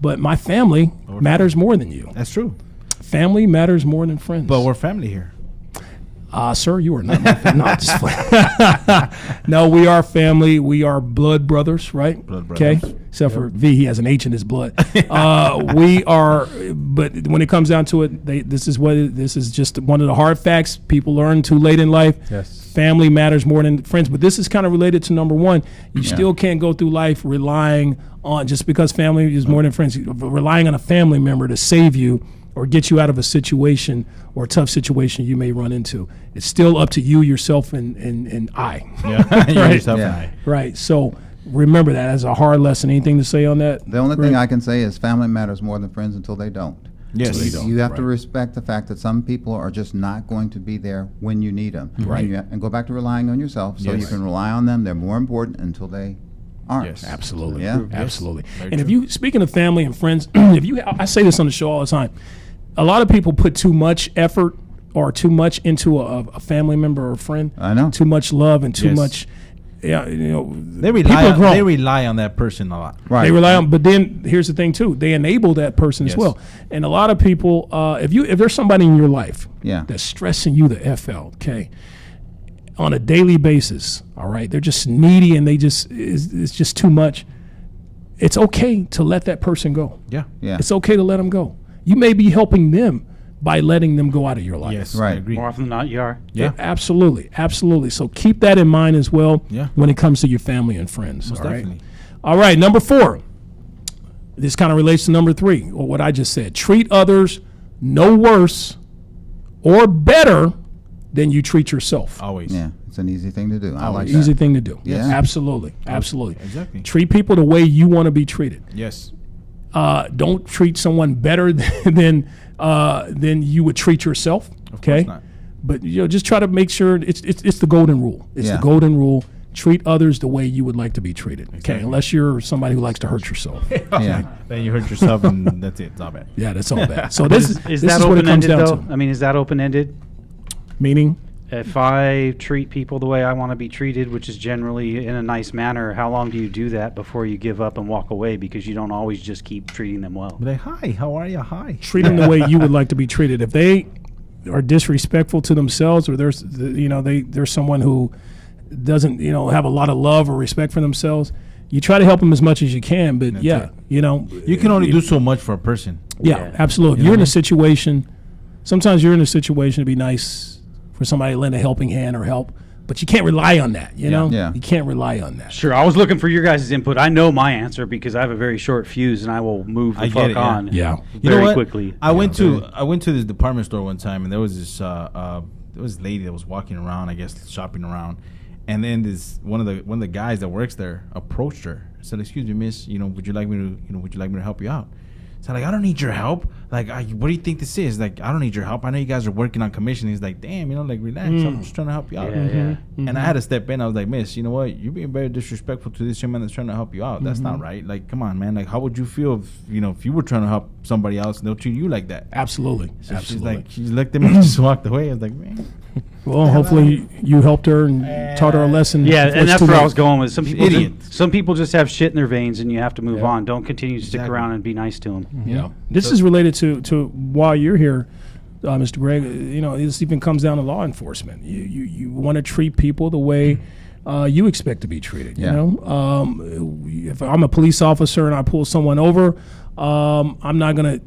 but my family matters more than you. That's true. Family matters more than friends. But we're family here. Sir, you are not my family. No, I'm just playing. No, we are family. We are blood brothers, right? Blood Okay. brothers. Except for V, he has an H in his blood. We are, but when it comes down to it, this is just one of the hard facts people learn too late in life. Yes. Family matters more than friends. But this is kind of related to number 1. You still can't go through life relying on, just because family is more than friends, relying on a family member to save you or get you out of a situation or a tough situation you may run into. It's still up to you, yourself, and I. Yeah. You Right. yourself and Yeah. I. Right. So remember that as a hard lesson. Anything to say on that? The only thing I can say is family matters more than friends until they don't. Yes. You have to respect the fact that some people are just not going to be there when you need them. Right. And go back to relying on yourself so you can rely on them. They're more important until they aren't. Yes. Absolutely. Yeah. Absolutely. Very And if true. you, speaking of family and friends, I say this on the show all the time. A lot of people put too much effort or too much into a family member or a friend. I know. Too much love and too Yes. much. Yeah, They people are grown. rely on that person a lot. Right. They rely on, but then here's the thing too: they enable that person as Yes. well. And a lot of people, if there's somebody in your life Yeah. that's stressing you the f out, okay, on a daily basis, all right, they're just needy and it's just too much. It's okay to let that person go. Yeah. Yeah. It's okay to let them go. You may be helping them by letting them go out of your life. Yes. Right. I agree. More often than not, you are. Yeah. Absolutely, absolutely. So keep that in mind as well Yeah. when it comes to your family and friends. Most all right? definitely. All right, number 4. This kind of relates to number 3, or what I just said. Treat others no worse or better than you treat yourself. Always. Yeah. It's an easy thing to do. I like Easy that. thing to do. Yes. Absolutely, absolutely. Exactly. Treat people the way you want to be treated. Yes. Don't treat someone better than you would treat yourself. Okay, course not. but just try to make sure it's the golden rule. It's Yeah. the golden rule. Treat others the way you would like to be treated. Okay, Exactly. unless you're somebody who likes to hurt yourself. Yeah. Then you hurt yourself and that's it. It's all bad. Yeah, that's all bad. So this Is this that is what it comes open-ended, down though? to. I mean, is that open-ended? Meaning, If I treat people the way I want to be treated, which is generally in a nice manner, how long do you do that before you give up and walk away because you don't always just keep treating them well? Be like, hi, how are you? Hi. treat them the way you would like to be treated. If they are disrespectful to themselves, or there's someone who doesn't have a lot of love or respect for themselves, you try to help them as much as you can. But That's yeah, it. You can only do so much for a person. Yeah, Yeah. absolutely. You You're know in what a I mean? situation. Sometimes you're in a situation to be nice for somebody to lend a helping hand or help, but you can't rely on that. You know, Yeah. you can't rely on that. Sure, I was looking for your guys' input. I know my answer because I have a very short fuse and I will move the I get fuck it, yeah. on Yeah. You know very what? quickly. I went to this department store one time, and there was this lady that was walking around, I guess shopping around, and then this one of the guys that works there approached her, said, "Excuse me, miss, would you like me to help you out?" So like, I don't need your help. Like, what do you think this is? Like, I don't need your help. I know you guys are working on commission. He's like, damn, like, relax. I'm just trying to help you out. Yeah, yeah. And I had to step in. I was like, miss, you know what? You're being very disrespectful to this young man that's trying to help you out. That's not right. Like, come on, man. Like, how would you feel if you were trying to help somebody else and they'll treat you like that? Absolutely, So absolutely. she looked at me and just walked away. I was like, man. Well, hopefully you helped her and taught her a lesson. Yeah, before and it's that's too where I late. was going with. Some people just have shit in their veins, and you have to move on. Don't continue to stick Exactly. around and be nice to them. Yeah, this is related to why you're here, Mr. Greg. This even comes down to law enforcement. You want to treat people the way you expect to be treated. Yeah. If I'm a police officer and I pull someone over, I'm not gonna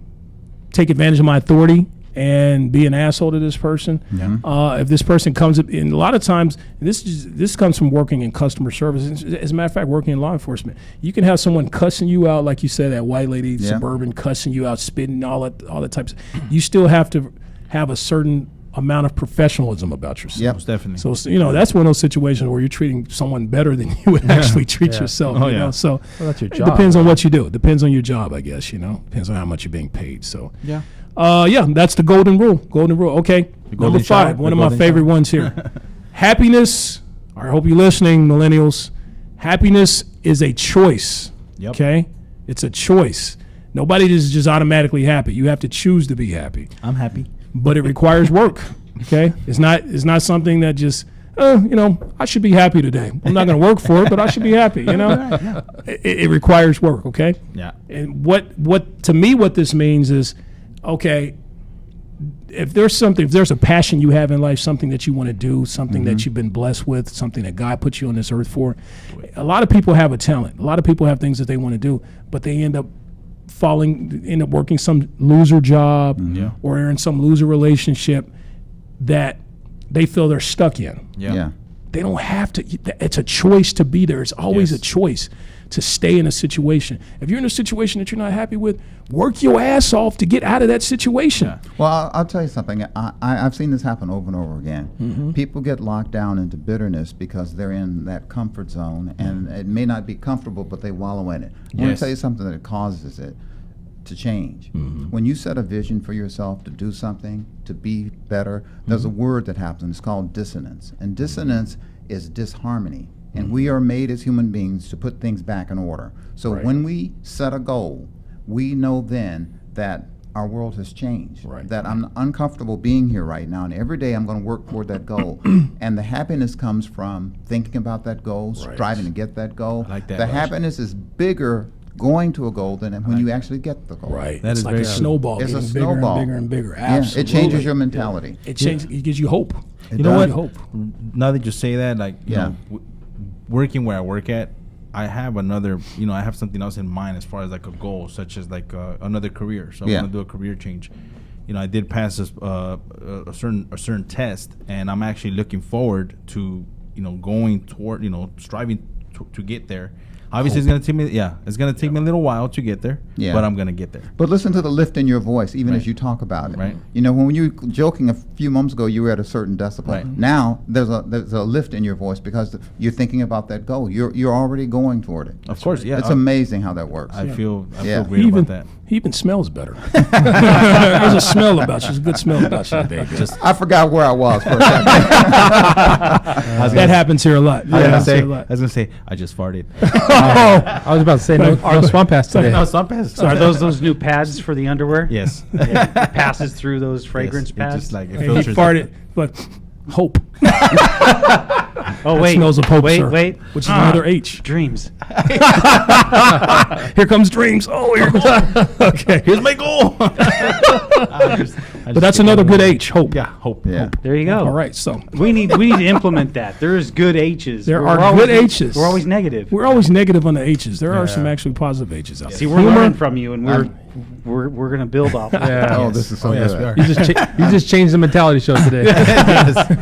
take advantage of my authority and be an asshole to this person. If this person comes up, and a lot of times, this comes from working in customer service. As a matter of fact, working in law enforcement, you can have someone cussing you out, like you said, that white lady, suburban, cussing you out, spitting, all that types. You still have to have a certain amount of professionalism about yourself. Yep. Most definitely. So that's one of those situations where you're treating someone better than you would actually treat yourself. Oh, you know? yeah. So that's your it job. depends on what you do. It depends on your job, I guess. Depends on how much you're being paid. So Yeah. that's the golden rule. Golden rule. Okay. Number golden 5, shower, one the of my golden favorite shower. ones here. Happiness. I hope you're listening, millennials. Happiness is a choice. Yep. Okay, it's a choice. Nobody is just automatically happy. You have to choose to be happy, I'm happy. but it requires work. Okay, it's not something that just I should be happy today. I'm not going to work for it, but I should be happy. It requires work. Okay. Yeah. And what to me, what this means is, okay, if there's a passion you have in life, something that you want to do, something that you've been blessed with, something that God put you on this earth for, a lot of people have a talent. A lot of people have things that they want to do, but they end up working some loser job or in some loser relationship that they feel they're stuck in. Yeah. They don't have to. It's a choice to be there. It's always a choice to stay in a situation. If you're in a situation that you're not happy with, work your ass off to get out of that situation. Well, I'll tell you something. I've seen this happen over and over again. People get locked down into bitterness because they're in that comfort zone, and it may not be comfortable, but they wallow in it. I want to Yes. tell you something that causes it. to change. When you set a vision for yourself to do something, to be better, there's a word that happens. It's called dissonance. And dissonance is disharmony. And we are made as human beings to put things back in order. So when we set a goal, we know then that our world has changed. That I'm uncomfortable being here right now, and every day I'm going to work toward that goal. And the happiness comes from thinking about that goal, striving to get that goal. like that, the Rush. happiness is bigger going to a goal than when you actually get the goal. Right. That It's is like very a true. snowball It's a getting snowball. bigger and bigger and bigger. Yeah, Absolutely. it changes your mentality. It changes. It gives you hope. It You know does. what? Hope. Now that you say that, like, you Yeah. know, working where I work at, I have another, you know, I have something else in mind as far as like a goal, such as like another career. So I Yeah. want to do a career change. You know, I did pass this, a certain test, and I'm actually looking forward to, you know, going toward, you know, striving to get there. Obviously, it's gonna take me, it's gonna take me a little while to get there, Yeah. but I'm gonna get there. But listen to the lift in your voice, even Right. as you talk about it. Right. You know, when you were joking a few moments ago, you were at a certain decibel. Right. Now there's a lift in your voice because you're thinking about that goal. You're already going toward it. Of course, yeah. It's amazing how that works. I feel Yeah. great about that. He even smells better. There's a smell about you. There's a good smell about you today. Just, I forgot where I was for a second. that happens here a lot. I was Happens here a gonna lot. say, I just farted. I was about to say no swamp pass today. No, stop it. Are those new pads for the underwear? Yes. It passes through those fragrance Yes, pads. It just like it Hey, he filters. farted, but hope. oh wait, smells of hope, wait, sir. wait. Which is another H. Dreams. Here comes dreams. Oh, here goes. Okay. Here's my goal. But that's another good H. Hope. Yeah, hope. Yeah. Hope. There you go. All right. So We need to implement that. There's good H's. There We're are always- good H's. We're always negative. we're always negative on the H's. There are some actually positive H's out there. See, we're learning from you, and we're gonna build off. of that. Yeah. Oh, this is so Yes, good. we are. You just changed the mentality show today.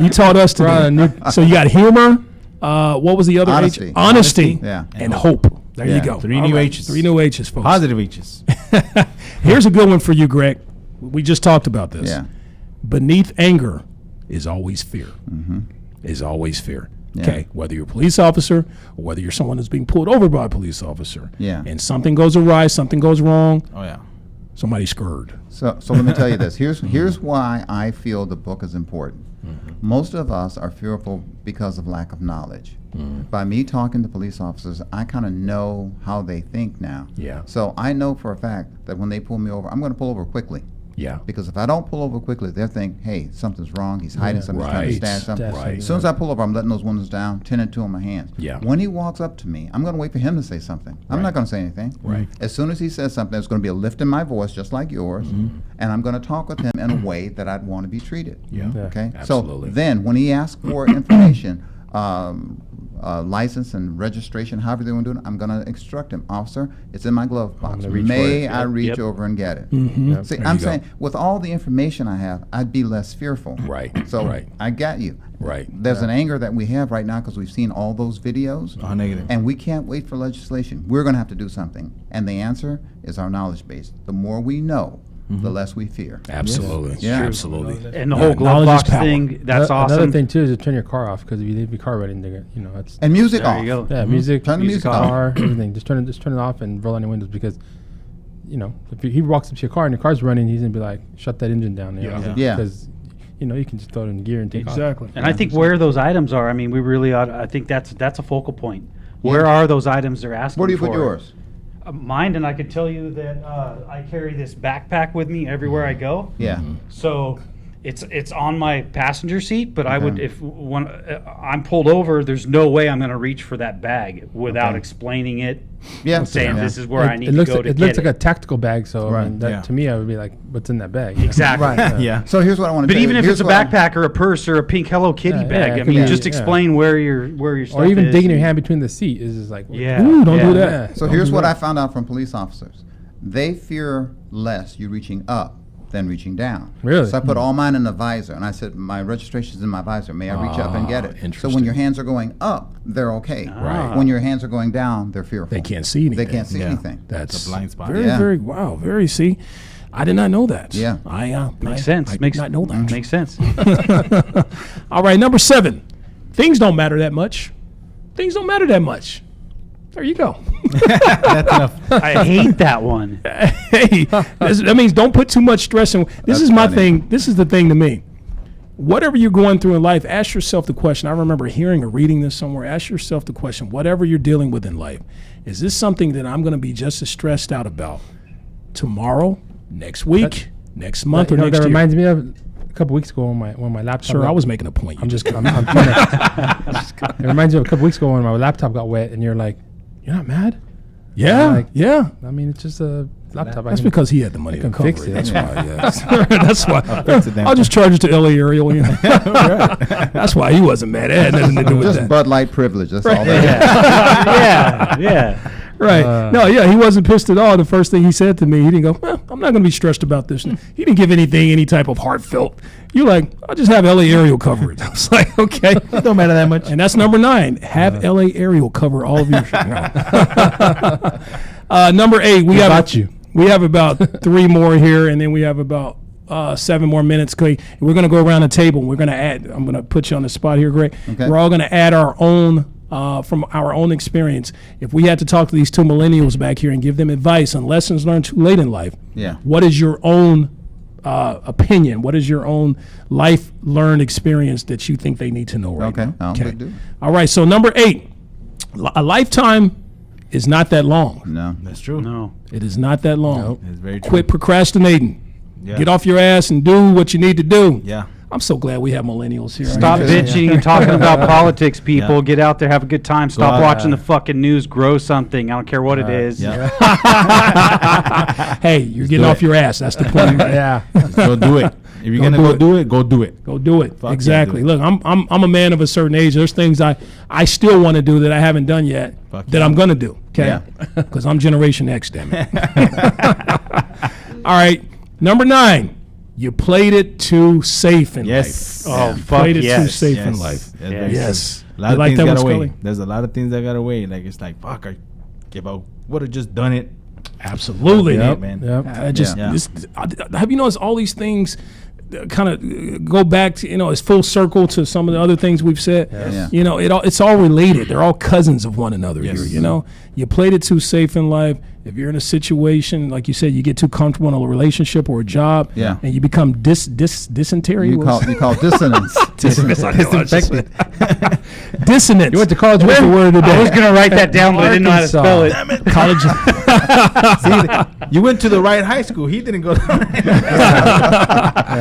You taught us We're on a to. new- So you got humor. What was the other Honesty. H? Honesty. Yeah. And hope. There Yeah. you go. 3 All new right. H's. 3 new H's, folks. Positive H's. Here's a good one for you, Greg. We just talked about this. Yeah. Beneath anger is always fear. Is always fear. Okay, whether you're a police officer or whether you're someone that's being pulled over by a police officer, Yeah. and something goes awry, something goes wrong, Oh yeah. somebody's scurred. So let me tell you this. Here's why I feel the book is important. Most of us are fearful because of lack of knowledge. By me talking to police officers, I kind of know how they think now. Yeah. So I know for a fact that when they pull me over, I'm going to pull over quickly. Yeah. Because if I don't pull over quickly, they'll think, hey, something's wrong. He's hiding something. He's trying to Right. stash something. Right. As soon as I pull over, I'm letting those windows down, 10 and 2 on my hands. Yeah. When he walks up to me, I'm going to wait for him to say something. I'm not going to say anything. Right. As soon as he says something, there's going to be a lift in my voice, just like yours, and I'm going to talk with him in a way that I'd want to be treated. Yeah. Okay. Absolutely. So then, when he asks for information, license and registration, however they want to do it, I'm going to instruct him, officer, it's in my glove box. gonna reach May for it. I reach Yep. over and get it? Mhm. See, There I'm you go. saying with all the information I have, I'd be less fearful. Right. So Right. I got you. Right. There's an anger that we have right now because we've seen all those videos. Oh, negative. And we can't wait for legislation. We're going to have to do something. And the answer is our knowledge base. The more we know, the less we fear. Absolutely. Yeah. Absolutely. And the Yeah, whole glove knowledge is box power. thing, that's awesome. Another thing too is to turn your car off because if you leave your car running, it's And music There off. you go. yeah, music, Turn the music off. car, everything. Just turn it off and roll down your windows because, if he walks up to your car and your car's running, he's gonna be like, shut that engine down. Yeah. Because, you can just throw it in gear and take off. Exactly. And I think where those items are, I mean, we really ought. I think that's a focal point. Where are those items they're asking? Where do you put for? yours? Mine, and I could tell you that I carry this backpack with me everywhere I go. Yeah. So it's on my passenger seat, but I would Okay. if when I'm pulled over, there's no way I'm going to reach for that bag without Okay. explaining it. Yeah. Saying Yeah. this is where I need it to looks go like, to it get looks like it. a tactical bag, so Right. that, Yeah. to me, I would be like, what's in that bag? Exactly. Right. Yeah. So here's what I want to But tell even you. if Here's it's a what I- backpack or a purse or a pink Hello Kitty Yeah, bag, yeah, I it mean, could be- just yeah. explain where your stuff Or even is. digging your hand between the seat is just like, Yeah. Ooh, don't yeah. do that. So here's what I found out from police officers. They fear less you reaching up than reaching down. Really? So I put all mine in a visor, and I said, my registration's in my visor. May I reach up and get it? So when interesting. your hands are going up, they're okay. Right. When your hands are going down, they're fearful. They can't see anything. They can't see Yeah. anything. That's It's a blind spot. Very, Yeah. very, wow, very, see, I did not know that. Yeah. Makes sense. I did not know that. Makes sense. All right, number 7. Things don't matter that much. Things don't matter that much. There you go. That's enough. I hate that one. Hey, that means don't put too much stress in. This is my thing. This is the thing to me. Whatever you're going through in life, ask yourself the question. I remember hearing or reading this somewhere. Ask yourself the question, whatever you're dealing with in life, is this something that I'm going to be just as stressed out about tomorrow, next week, next month, or next year? That reminds me of a couple weeks ago when my laptop. Sir, I was making a point. I'm just. I'm trying to. It reminds me of a couple weeks ago when my laptop got wet, and you're like, "You're not mad?" Yeah, like, yeah. I mean, it's just a laptop. That's because he had the money to cover fix it. That's why. Yeah. That's why. it I'll just charge it to LA Ariel. You know? That's why he wasn't mad. It had nothing to do with Just that. Bud Light privilege. That's all that is. Yeah. Right. No, yeah, he wasn't pissed at all. The first thing he said to me, he didn't go, well, I'm not going to be stressed about this. He didn't give anything, any type of heartfelt. You're like, I'll just have LA Ariel cover it. I was like, okay. It don't matter that much. And that's number 9. Have LA Ariel cover all of your shit. Number 8, we have about 3 more here, and then we have about 7 more minutes. We're going to go around the table. We're going to add, I'm going to put you on the spot here, Greg. Okay. We're all going to add our own, from our own experience. If we had to talk to these 2 millennials back here and give them advice on lessons learned too late in life, Yeah. what is your own opinion? What is your own life learned experience that you think they need to know right now? Okay. All right. So number 8, a lifetime is not that long. No. That's true. No. It is not that long. Nope. It's very true. Quit procrastinating. Yeah. Get off your ass and do what you need to do. Yeah. I'm so glad we have millennials here. Stop bitching and talking about politics, people. Yeah. Get out there, have a good time. Stop out. watching the fucking news. Grow something. I don't care what it is. Yeah. Hey, you're getting do off it. your ass. That's the point. Yeah. Go do it. If you're gonna go do it, go do it. Go do it. Fuck yeah, exactly. do it. Look, I'm a man of a certain age. There's things I still want to do that I haven't done yet Fuck that yeah. I'm gonna do. Okay. Yeah. Because I'm Generation X, damn it. All right. Number 9. You played it too safe in Yes. life. Oh, You fuck played it too yes. safe Yes. in life. That's Yes. very Yes. true. A lot You of like things that got one, away. Scully? There's a lot of things that got away. Like it's like fuck. If I would have just done it. Absolutely. Yep, man. Yep. Yeah. Have you noticed all these things kind of go back to, it's full circle to some of the other things we've said. Yeah. It's all related. They're all cousins of one another Yes. here, You played it too safe in life. If you're in a situation, like you said, you get too comfortable in a relationship or a job, Yeah. and you become dysentery. You call dissonance. Disinfected. Dissonance. You went to college with That's the word of the I was day. going to write that down, but I didn't know how to spell it. College. See, you went to the right high school. He didn't go.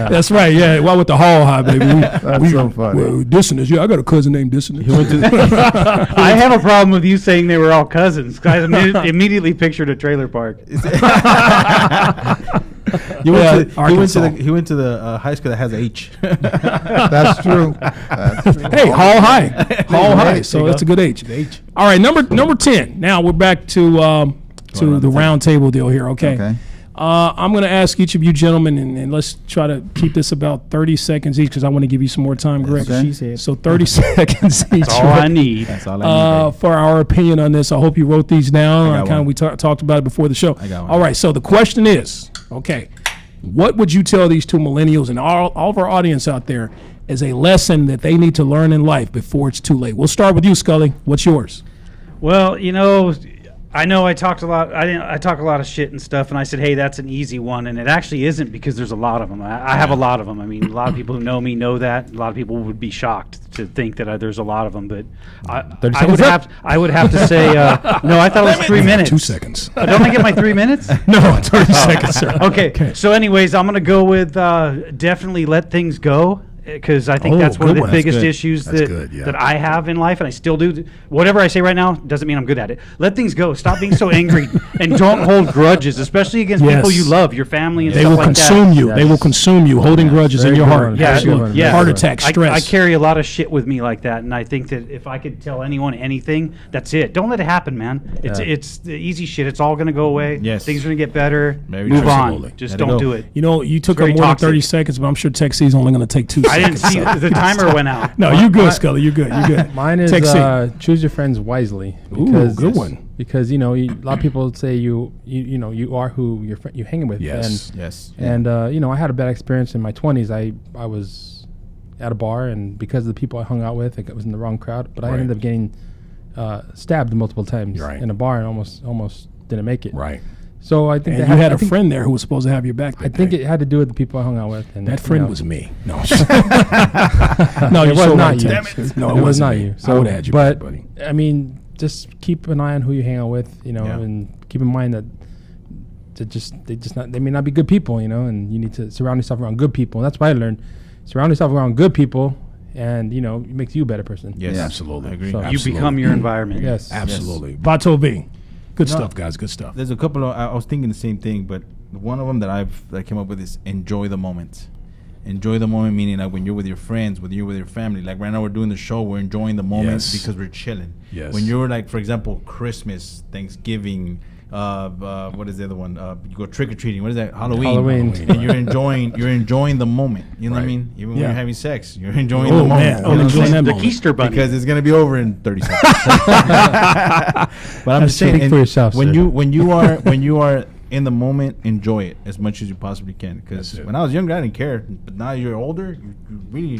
That's right. Yeah. Well, with the Hall High, baby. That's so funny. Well, Dissonance. Yeah, I got a cousin named Dissonance. I have a problem with you saying they were all cousins. 'Cause I immediately pictured a trailer park. He went Arkansas. to the high school that has H. That's true. That's true. Hey, Hall High. Hall High. There So you that's a go. good age. H. All right, number 10. Now we're back to the round table deal here. Okay. Okay. I'm going to ask each of you gentlemen, and let's try to keep this about 30 seconds each because I want to give you some more time, Greg. Okay. She said. So 30 seconds each. That's all I need. That's all I need. For our opinion on this. I hope you wrote these down. I got one. We talked about it before the show. I got one. All right, so the question is, okay, what would you tell these 2 millennials and all of our audience out there as a lesson that they need to learn in life before it's too late? We'll start with you, Scully. What's yours? Well, I know I talked a lot. I talk a lot of shit and stuff, and I said, "Hey, that's an easy one," and it actually isn't because there's a lot of them. I have a lot of them. I mean, a lot of people who know me know that. A lot of people would be shocked to think that there's a lot of them, but I would have to say no. I thought it was 3 minutes. 2 seconds. Don't I get my 3 minutes? No, 30 seconds, sir. Okay. So, anyways, I'm gonna go with definitely let things go. Because I think that's one of good the one. biggest That's good. issues That's good, yeah. that I have in life, and I still do. Whatever I say right now doesn't mean I'm good at it. Let things go. Stop being so angry, and don't hold grudges, especially against people Yes. you love, your family, and They stuff will like consume that. you. They will consume you, holding grudges in Very your good heart. one. Yeah, Absolutely. yeah. Heart attack, stress. I carry a lot of shit with me like that, and I think that if I could tell anyone anything, that's it. Don't let it happen, man. It's the easy shit. It's all gonna go away. Yes. Things are gonna get better. Very Move true. on. Absolutely. Just Let it don't go. do it. You took up very more than toxic. 30 seconds, but I'm sure Tech C is only going to take 2 I seconds. didn't see so. the timer went out. No, you're good, Scully. You're good. You're good. Mine is Tech C. choose your friends wisely. Ooh, good one. Because a lot of people say you are who you're hanging with. Yes. Yes. And I had a bad experience in my 20s. I was at a bar, and because of the people I hung out with, I was in the wrong crowd. But I Right. ended up getting stabbed multiple times Right. in a bar and almost didn't make it. Right. So I think And that you had I a think- friend there who was supposed to have your back. I think it had to do with the people I hung out with. And that friend you know, was me. No, No, you it was so not right, you. Tex. No, it It was wasn't not me. you. I would have had you but back, buddy. I mean, just keep an eye on who you hang out with, you know, Yeah. and keep in mind that they may not be good people, you know, and you need to surround yourself around good people. And that's what I learned. Surround yourself around good people, and you know, it makes you a better person. Yes, Yeah. Absolutely. I agree. So- You Absolutely. become your environment. Yes. Absolutely. Vato V. Good No. stuff, guys. Good stuff. There's a couple of, I was thinking the same thing, but one of them that I came up with is enjoy the moment. Enjoy the moment, meaning like when you're with your friends, when you're with your family. Like right now we're doing the show, we're enjoying the moment Yes. because we're chilling. Yes. When you're like, for example, Christmas, Thanksgiving, what is the other one? You go trick or treating. What is that? Halloween. Halloween. And you're enjoying the moment. You know what I Right. mean? Even when Yeah. you're having sex, you're enjoying Oh, the moment. man. You I'm know what enjoying saying? that The moment. Keister bunny. Because it's gonna be over in 30 seconds. But I'm just saying, Speak for yourself, when sir. when you are in the moment, enjoy it as much as you possibly can. Because That's it. when I was younger, I didn't care, but now you're older, you really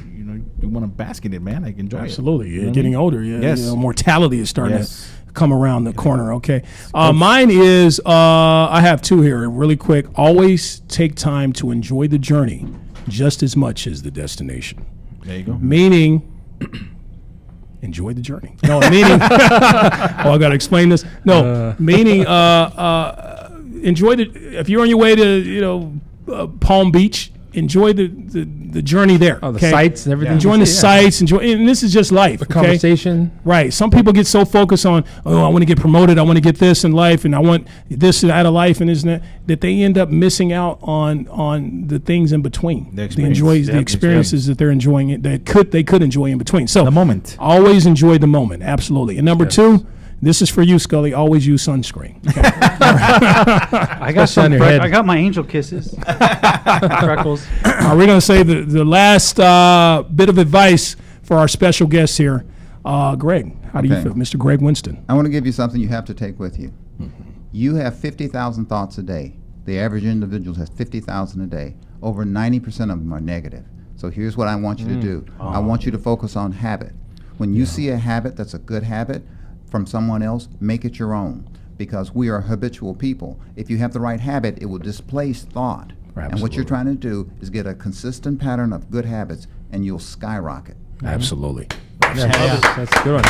you want to bask in it, man. Like enjoy Absolutely. it. You're You know what I getting mean? older. Yeah. Yes. You know, mortality is starting Yes. to come around the corner. Okay. Mine is I have two here really quick. Always take time to enjoy the journey just as much as the destination. There you go. Meaning, enjoy the journey. No, meaning, I got to explain this. No, meaning, enjoy if you're on your way to, Palm Beach, enjoy the journey there. Oh, the okay? sights and everything. Enjoying the Yeah. sights, and this is just life. The okay? conversation. Right. Some people get so focused on, I want to get promoted, I want to get this in life, and I want this out of life, and isn't that they end up missing out on the things in between. The The experience. the Yep, experiences that they're enjoying it they could enjoy in between. So The moment. always enjoy the moment. Absolutely. And number two, this is for you, Scully. Always use sunscreen. Okay. I got Especially on some. your head. I got my angel kisses. Freckles. Are we going to say the last bit of advice for our special guest here? Greg, how do you Okay. feel? Mr. Greg Winston. I want to give you something you have to take with you. You have 50,000 thoughts a day. The average individual has 50,000 a day. Over 90% of them are negative. So here's what I want you to do. I want you to focus on habit. When you see a habit that's a good habit from someone else, make it your own. Because we are habitual people. If you have the right habit, it will displace thought. And what you're Absolutely. trying to do is get a consistent pattern of good habits, and you'll skyrocket. Absolutely. Yeah, that's a good one.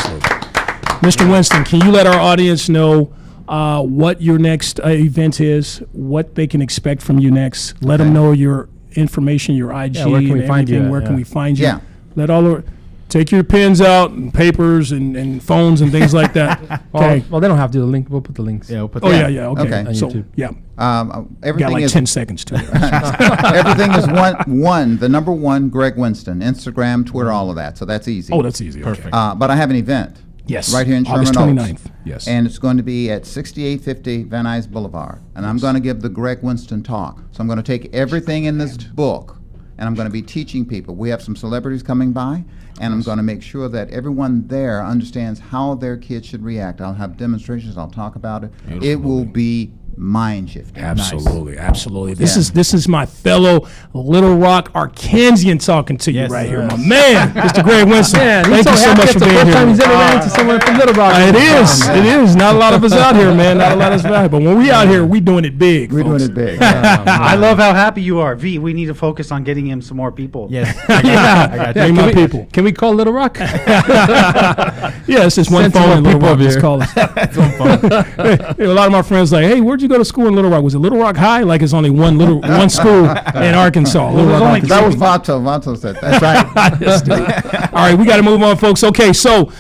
Mr. Winston, can you let our audience know what your next event is, what they can expect from you next? Let them know your information, your IG, Yeah, where can we and find you everything. at? Where can Yeah. we find you? Yeah. Let all the take your pens out and papers and phones and things like that. Okay. Well, they don't have to do the link. We'll put the links. Yeah, we'll put Oh that. yeah. Okay. Okay. On So YouTube. yeah, got Everything like is 10 seconds to it. everything is the number one, Greg Winston, Instagram, Twitter, all of that. So that's easy. Oh, that's easy. Perfect. But I have an event. Yes. Right here in Sherman August Oaks. 29th. Yes. And it's going to be at 6850 Van Nuys Boulevard. And I'm going to give the Greg Winston talk. So I'm going to take everything in this book and I'm going to be teaching people. We have some celebrities coming by, and I'm going to make sure that everyone there understands how their kids should react. I'll have demonstrations. I'll talk about it. It will be mind shifting. Absolutely, absolutely. This Yeah. is my fellow Little Rock Arkansian talking to you Yes, right here, yes. my man, Mr. Greg Winston. Man, Thank you so much for being First time he's here. ever ran into someone from Little Rock. It is. Not a lot of us out here, man. Not a lot of us out here. But when we out here, we doing it big. We're folks. doing it big. I love how happy you are. V, we need to focus on getting him some more people. Yes. Bring my people. Can we call Little Rock? Yeah, it's just one Send some phone in more Little people Rock. over Just here. call us. A lot of my friends like, hey, where'd you go to school in Little Rock? Was it Little Rock High? Like it's only one school in Arkansas. Little Rock, only Arkansas. That was Vato. Vato said that. That's right. Yes, dude. All right, we got to move on, folks. Okay, so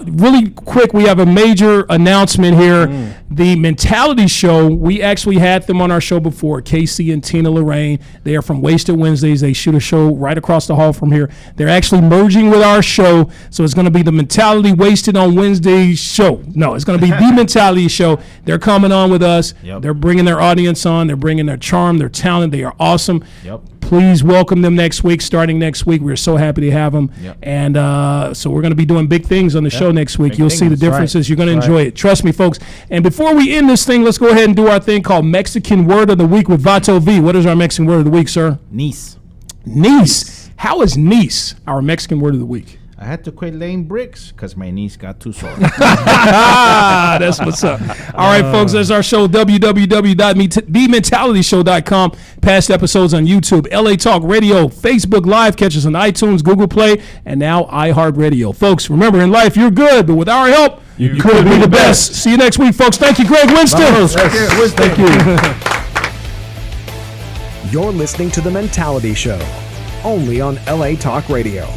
really quick, we have a major announcement here. The Mentality Show, we actually had them on our show before, Casey and Tina Lorraine. They are from Wasted Wednesdays. They shoot a show right across the hall from here. They're actually merging with our show, so it's going to be the Mentality Wasted on Wednesday show. No, it's going to be the Mentality Show. They're coming on with us. Yep. They're bringing their audience on. They're bringing their charm, their talent. They are awesome. Yep. Please welcome them next week, starting next week. We're so happy to have them. Yep. And so we're going to be doing big things on the show next week. Big You'll see the things. Right. differences. You're going to enjoy it. Trust me, folks. And before we end this thing, let's go ahead and do our thing called Mexican Word of the Week with Vato V. What is our Mexican Word of the Week, sir? Nice. Nice. How is Nice our Mexican Word of the Week? I had to quit laying bricks because my knees got too sore. That's what's up. All right, folks, that's our show, www.thementalityshow.com. Past episodes on YouTube, LA Talk Radio, Facebook Live, catch us on iTunes, Google Play, and now iHeartRadio. Folks, remember, in life, you're good, but with our help, you could be the best. See you next week, folks. Thank you, Greg Winston. Thank you. You're listening to The Mentality Show, only on LA Talk Radio.